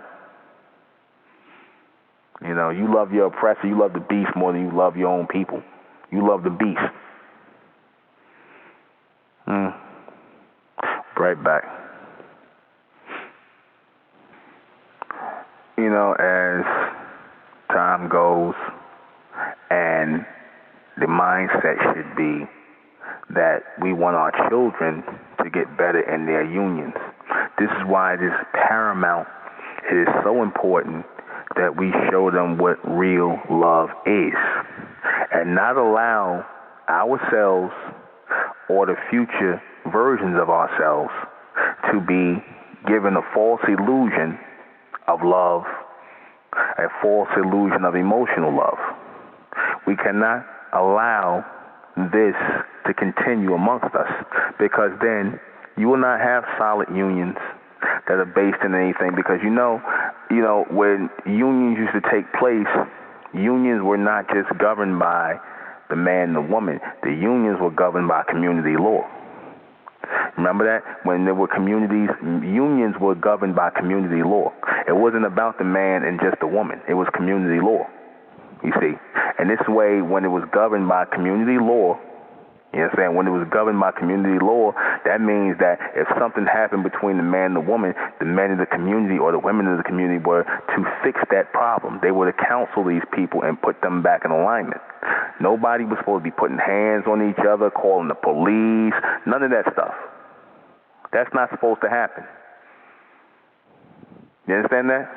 You know, you love your oppressor, you love the beast more than you love your own people. You love the beast. Right back. You know, as time goes, and the mindset should be that we want our children to get better in their unions. This is why it is paramount, it is so important that we show them what real love is, and not allow ourselves or the future versions of ourselves to be given a false illusion of love, a false illusion of emotional love. We cannot allow this to continue amongst us, because then you will not have solid unions that are based in anything. Because you know when unions used to take place, unions were not just governed by the man and the woman. The unions were governed by community law. Remember that? When there were communities, unions were governed by community law. It wasn't about the man and just the woman. It was community law, you see. And this way, when it was governed by community law, you know what I'm saying? When it was governed by community law, that means that if something happened between the man and the woman, the men of the community or the women of the community were to fix that problem. They were to counsel these people and put them back in alignment. Nobody was supposed to be putting hands on each other, calling the police, none of that stuff. That's not supposed to happen. You understand that?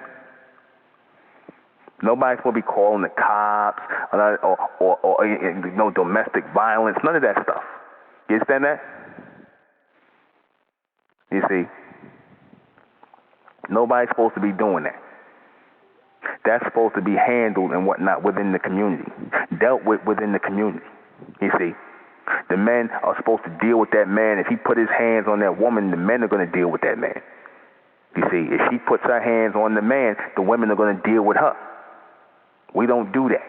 Nobody's supposed to be calling the cops or domestic violence, none of that stuff. You understand that? You see? Nobody's supposed to be doing that. That's supposed to be handled and whatnot within the community, dealt with within the community. You see? The men are supposed to deal with that man. If he put his hands on that woman, the men are going to deal with that man. You see? If she puts her hands on the man, the women are going to deal with her. We don't do that.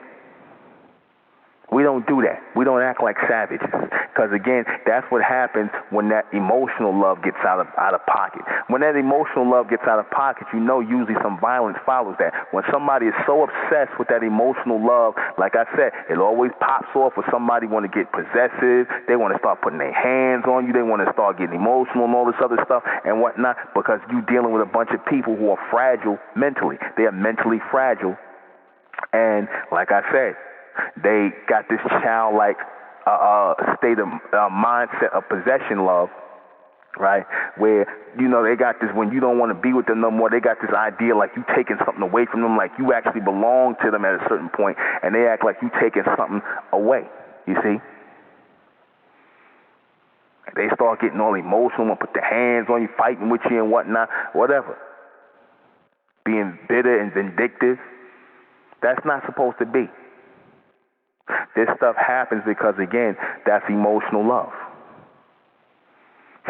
We don't do that. We don't act like savages. Because again, that's what happens when that emotional love gets out of pocket. When that emotional love gets out of pocket, you know usually some violence follows that. When somebody is so obsessed with that emotional love, like I said, it always pops off when somebody want to get possessive. They want to start putting their hands on you. They want to start getting emotional and all this other stuff and whatnot, because you're dealing with a bunch of people who are fragile mentally. They are mentally fragile. And like I said, they got this childlike state of mindset of possession love, right? Where, they got this, when you don't want to be with them no more, they got this idea like you taking something away from them, like you actually belong to them at a certain point, and they act like you taking something away, you see? They start getting all emotional and put their hands on you, fighting with you and whatnot, whatever. Being bitter and vindictive. That's not supposed to be. This stuff happens because, again, that's emotional love.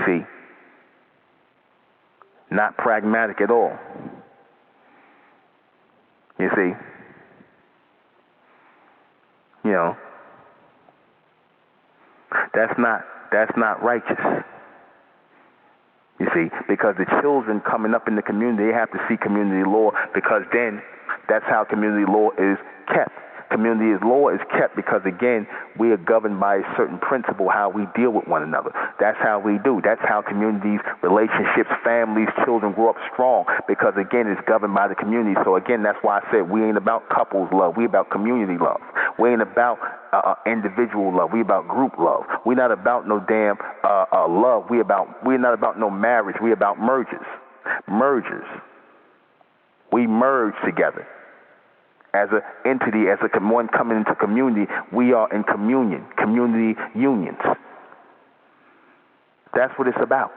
See? Not pragmatic at all. You see? That's not righteous. You see? Because the children coming up in the community, they have to see community law, because then that's how community law is kept. Community law is kept because, again, we are governed by a certain principle, how we deal with one another. That's how we do. That's how communities, relationships, families, children grow up strong, because, again, it's governed by the community. So, again, that's why I said we ain't about couples love. We about community love. We ain't about individual love. We about group love. We're not about no damn love. We're not about no marriage. We about mergers. Mergers. We merge together. As an entity, as one coming into community, we are in communion, community unions. That's what it's about.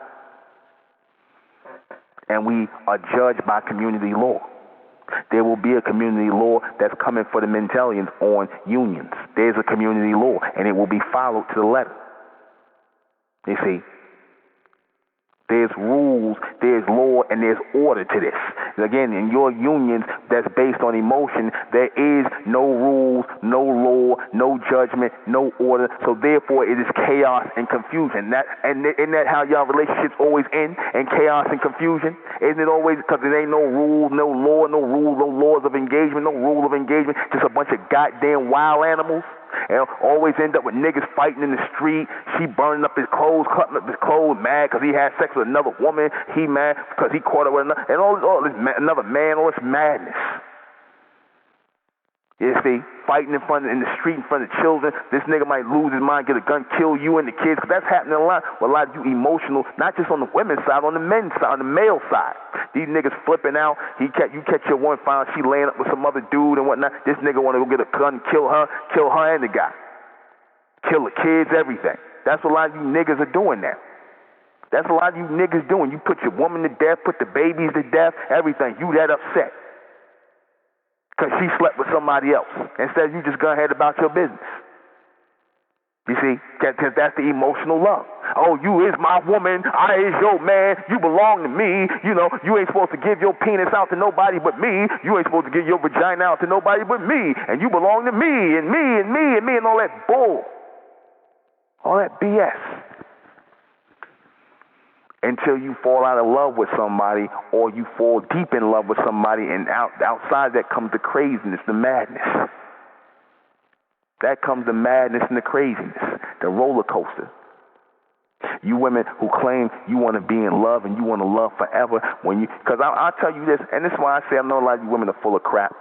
And we are judged by community law. There will be a community law that's coming for the Mendelians on unions. There's a community law, and it will be followed to the letter. You see? There's rules, there's law, and there's order to this. Again, in your unions that's based on emotion, there is no rules, no law, no judgment, no order. So therefore, it is chaos and confusion. Isn't that how y'all relationships always end? In chaos and confusion? Isn't it always because there ain't no rules, no law, no rules, no laws of engagement, no rule of engagement, just a bunch of goddamn wild animals? And always end up with niggas fighting in the street. She burning up his clothes, cutting up his clothes, mad because he had sex with another woman. He mad because he caught her with another, and all this another man, all this madness. You see, fighting in the street in front of children. This nigga might lose his mind, get a gun, kill you and the kids. Cause that's happening a lot. With a lot of you emotional, not just on the women's side, on the men's side, on the male side. These niggas flipping out. You catch your one, find she laying up with some other dude and whatnot. This nigga want to go get a gun, kill her and the guy, kill the kids, everything. That's what a lot of you niggas are doing now. That's what a lot of you niggas doing. You put your woman to death, put the babies to death, everything. You that upset because she slept with somebody else. Instead, you just go ahead about your business. You see, because that's the emotional love. Oh, you is my woman. I is your man. You belong to me. You know, you ain't supposed to give your penis out to nobody but me. You ain't supposed to give your vagina out to nobody but me. And you belong to me and me and me and me and all that bull. All that BS. Until you fall out of love with somebody or you fall deep in love with somebody, and outside that comes the craziness, the madness. That comes the madness and the craziness, the roller coaster. You women who claim you want to be in love and you want to love forever, because I'll tell you this, and this is why I say I know a lot of you women are full of crap.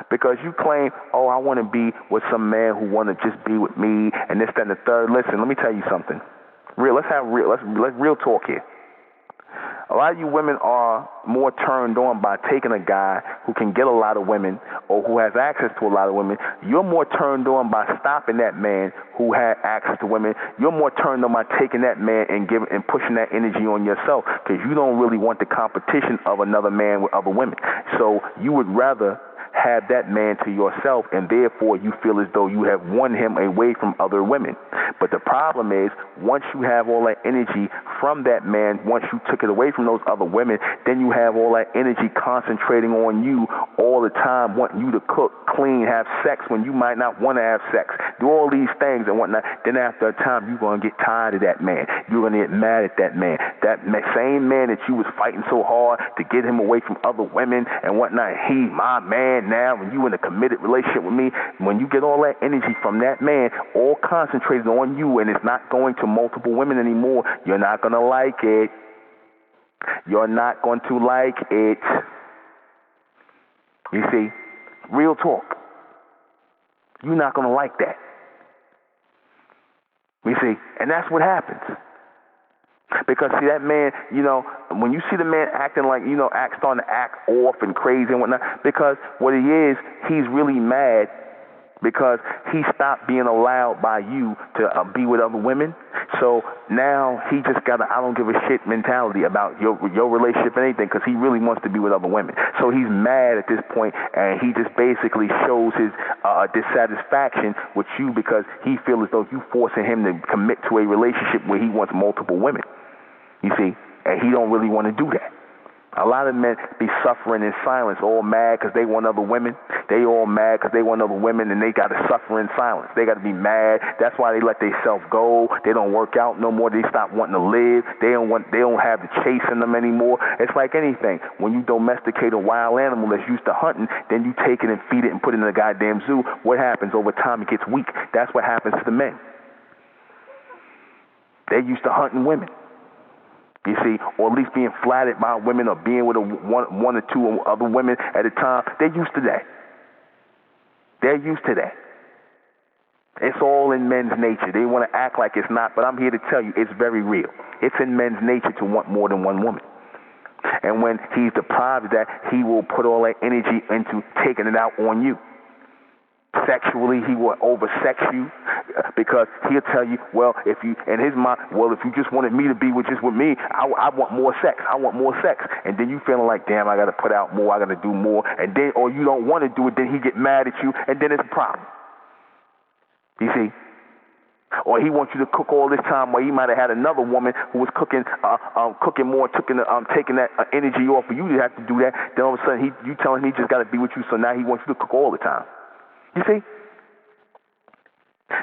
Because you claim, oh, I want to be with some man who want to just be with me and this, that, and the third. Listen, let me tell you something. Let's real talk here. A lot of you women are more turned on by taking a guy who can get a lot of women or who has access to a lot of women. You're more turned on by stopping that man who had access to women. You're more turned on by taking that man and pushing that energy on yourself because you don't really want the competition of another man with other women. So you would rather have that man to yourself, and therefore you feel as though you have won him away from other women. But the problem is, once you have all that energy from that man, once you took it away from those other women, then you have all that energy concentrating on you all the time, wanting you to cook, clean, have sex when you might not want to have sex, do all these things and whatnot. Then after a time, you're going to get tired of that man. You're going to get mad at that man. That same man that you was fighting so hard to get him away from other women and whatnot, he my man now. When you in a committed relationship with me, when you get all that energy from that man, all concentrated on you, and it's not going to multiple women anymore, you're not going to like it. You're not going to like it. You see, real talk. You're not going to like that. You see, and that's what happens. Because, see, that man, you know, when you see the man acting like, you know, starting to act off and crazy and whatnot, because what he is, he's really mad because he stopped being allowed by you to be with other women. So now he just got a I don't give a shit mentality about your relationship and anything because he really wants to be with other women. So he's mad at this point, and he just basically shows his dissatisfaction with you because he feels as though you forcing him to commit to a relationship where he wants multiple women. You see, and he don't really want to do that. A lot of men be suffering in silence, all mad because they want other women. They all mad because they want other women, and they got to suffer in silence. They got to be mad. That's why they let themselves go. They don't work out no more. They stop wanting to live. They don't have the chase in them anymore. It's like anything. When you domesticate a wild animal that's used to hunting, then you take it and feed it and put it in a goddamn zoo. What happens? Over time, it gets weak. That's what happens to the men. They're used to hunting women. You see, or at least being flattered by women or being with one or two other women at a time. They're used to that. They're used to that. It's all in men's nature. They want to act like it's not, but I'm here to tell you it's very real. It's in men's nature to want more than one woman. And when he's deprived of that, he will put all that energy into taking it out on you. Sexually, he will oversex you because he'll tell you, well, if you, in his mind, well, if you just wanted me to be with me, I want more sex. I want more sex. And then you feeling like, damn, I got to put out more. I got to do more. And then, or you don't want to do it, then he get mad at you, and then it's a problem. You see? Or he wants you to cook all this time while he might have had another woman who was cooking more, taking that energy off of you to have to do that. Then all of a sudden, you telling him he just got to be with you, so now he wants you to cook all the time. You see?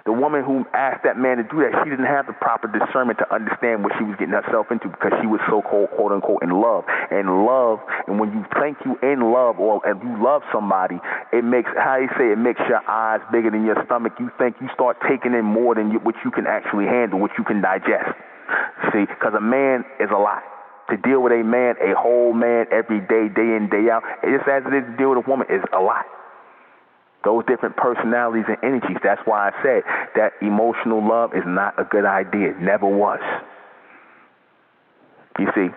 The woman who asked that man to do that, she didn't have the proper discernment to understand what she was getting herself into because she was so-called, quote-unquote, in love. And love, and when you think you in love and you love somebody, it makes, how you say, it makes your eyes bigger than your stomach. You think you start taking in more than what you can actually handle, what you can digest. See, because a man is a lot. To deal with a man, a whole man, every day, day in, day out, just as it is to deal with a woman, is a lot. Those different personalities and energies. That's why I said that emotional love is not a good idea. It never was. You see?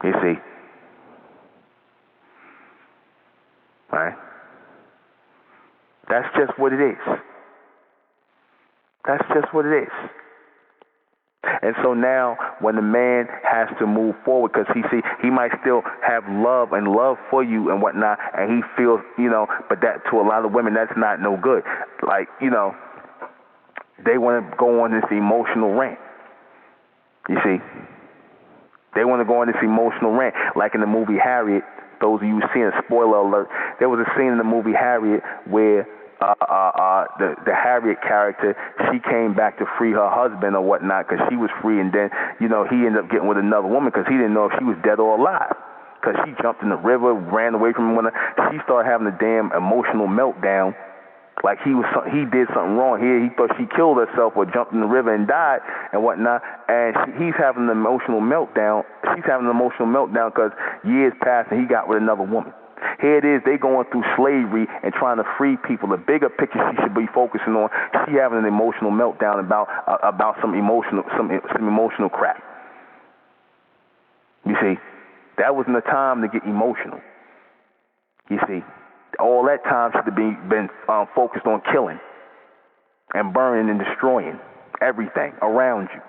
You see? Right? That's just what it is. That's just what it is. And so now when the man has to move forward, because he might still have love for you and whatnot, and he feels, but that to a lot of women, that's not no good. Like, they want to go on this emotional rant. You see? They want to go on this emotional rant. Like in the movie Harriet, those of you who've seen it, spoiler alert, there was a scene in the movie Harriet where the Harriet character, she came back to free her husband or whatnot because she was free, and then he ended up getting with another woman because he didn't know if she was dead or alive because she jumped in the river, ran away from him. She started having a damn emotional meltdown, like he did something wrong. He thought she killed herself or jumped in the river and died and whatnot, and he's having an emotional meltdown. She's having an emotional meltdown because years passed and he got with another woman. Here it is, they going through slavery and trying to free people. The bigger picture she should be focusing on. She having an emotional meltdown about some emotional crap. You see, that wasn't the time to get emotional. You see, all that time should have been focused on killing and burning and destroying everything around you.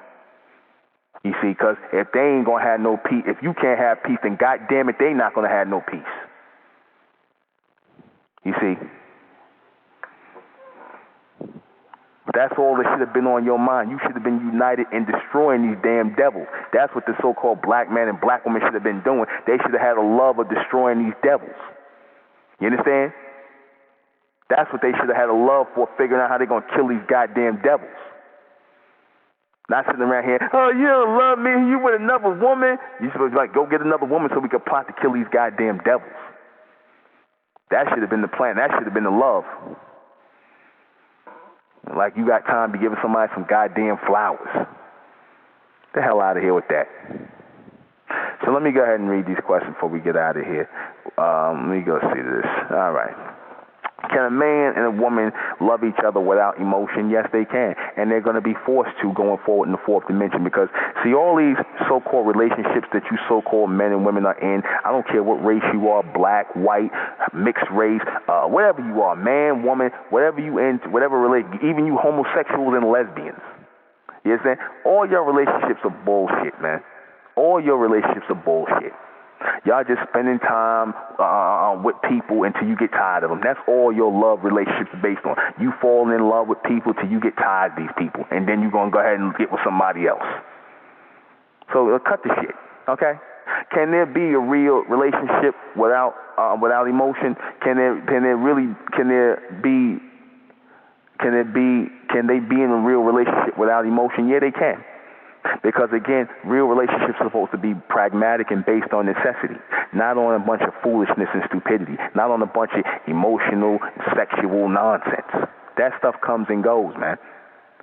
You see, because if they ain't gonna have no peace, if you can't have peace, then goddamn it, they not gonna have no peace. You see? That's all that should have been on your mind. You should have been united in destroying these damn devils. That's what the so-called black man and black woman should have been doing. They should have had a love of destroying these devils. You understand? That's what they should have had a love for, figuring out how they're going to kill these goddamn devils. Not sitting around here, oh, you don't love me, you with another woman. You're supposed to be like, go get another woman so we can plot to kill these goddamn devils. That should have been the plan. That should have been the love. Like you got time to be giving somebody some goddamn flowers. Get the hell out of here with that. So let me go ahead and read these questions before we get out of here. Let me go see this. All right. Can a man and a woman love each other without emotion? Yes, they can. And they're going to be forced to going forward in the fourth dimension because, see, all these so-called relationships that you so-called men and women are in, I don't care what race you are, black, white, mixed race, whatever you are, man, woman, whatever you into, whatever relation, even you homosexuals and lesbians. You understand? All your relationships are bullshit, man. All your relationships are bullshit. Y'all just spending time with people until you get tired of them. That's all your love relationships are based on. You fall in love with people till you get tired of these people, and then you're going to go ahead and get with somebody else. So cut the shit, okay? Can there be a real relationship without emotion? Can they be in a real relationship without emotion? Yeah, they can. Because, again, real relationships are supposed to be pragmatic and based on necessity, not on a bunch of foolishness and stupidity, not on a bunch of emotional, sexual nonsense. That stuff comes and goes, man.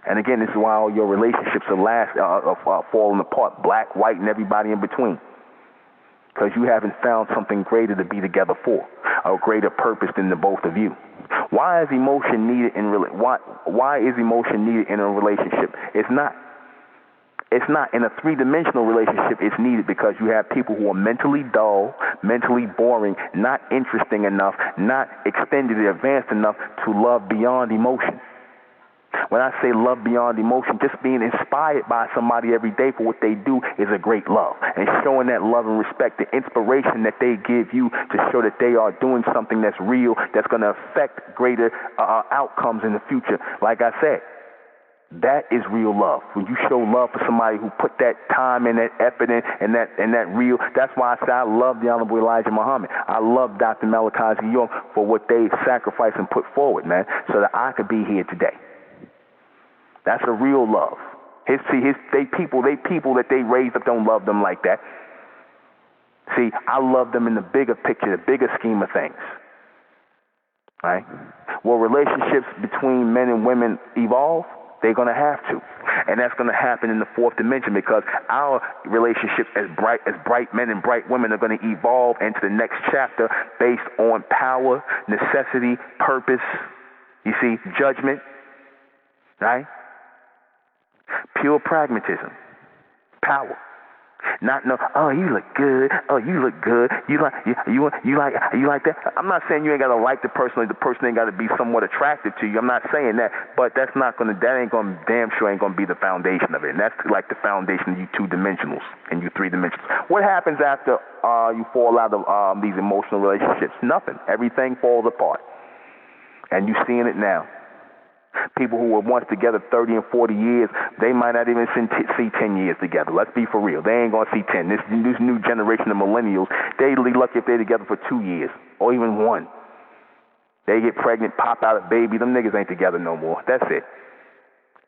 And, again, this is why all your relationships are falling apart, black, white, and everybody in between. Because you haven't found something greater to be together for, a greater purpose than the both of you. Why is emotion needed why is emotion needed in a relationship? It's not. It's not. In a three-dimensional relationship, it's needed because you have people who are mentally dull, mentally boring, not interesting enough, not extended or advanced enough to love beyond emotion. When I say love beyond emotion, just being inspired by somebody every day for what they do is a great love. And showing that love and respect, the inspiration that they give you to show that they are doing something that's real, that's going to affect greater outcomes in the future. Like I said, that is real love. When you show love for somebody who put that time and that effort in and that real, that's why I say I love the Honorable Elijah Muhammad. I love Dr. Malachi York for what they sacrificed and put forward, man, so that I could be here today. That's a real love. They people that they raised up don't love them like that. See, I love them in the bigger picture, the bigger scheme of things. Right? Well, relationships between men and women evolve. They're going to have to. And that's going to happen in the fourth dimension because our relationship as bright men and bright women are going to evolve into the next chapter based on power, necessity, purpose, you see, judgment, right? Pure pragmatism, power. Not no, oh, you look good. Oh, you look good. You like that. I'm not saying you ain't gotta like the person. The person ain't gotta be somewhat attractive to you. I'm not damn sure ain't gonna be the foundation of it. And that's like the foundation of you two dimensionals and you three dimensionals. What happens after you fall out of these emotional relationships? Nothing. Everything falls apart. And you're seeing it now. People who were once together 30 and 40 years, they might not even see 10 years together. Let's be for real. They ain't going to see 10. This new generation of millennials, they'd be lucky if they're together for 2 years or even 1. They get pregnant, pop out a baby. Them niggas ain't together no more. That's it.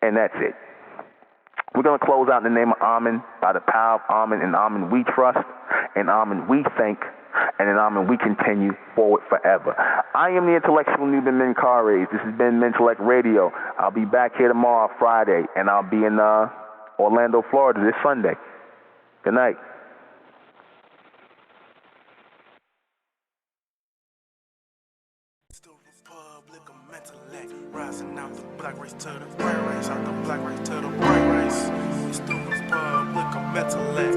And that's it. We're going to close out in the name of Amen, by the power of Amen, and Amen we trust, and Amen we think, and in Amen we continue forward forever. I am the intellectual Nuben Menkarayzz. This has been Mentellect Radio. I'll be back here tomorrow, Friday, and I'll be in Orlando, Florida this Sunday. Good night. It's the Republic of Mentellect, rising out the black race to the bright race, out the black race to the bright race. It's the Republic of Mentellect,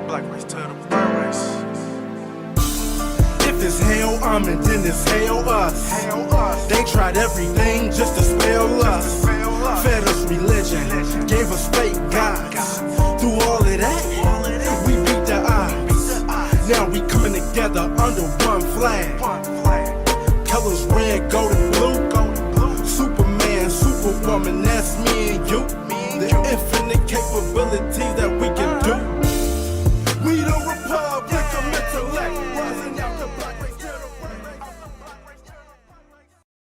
black race to the bright race. If it's hell, and then it's hell us. They tried everything just to spell us. Fed us religion, gave us fake gods. Through all of that, we beat the odds. Now we coming together under one flag. Colors red, gold, and blue. Superman, Superwoman, that's me and you. The infinite capabilities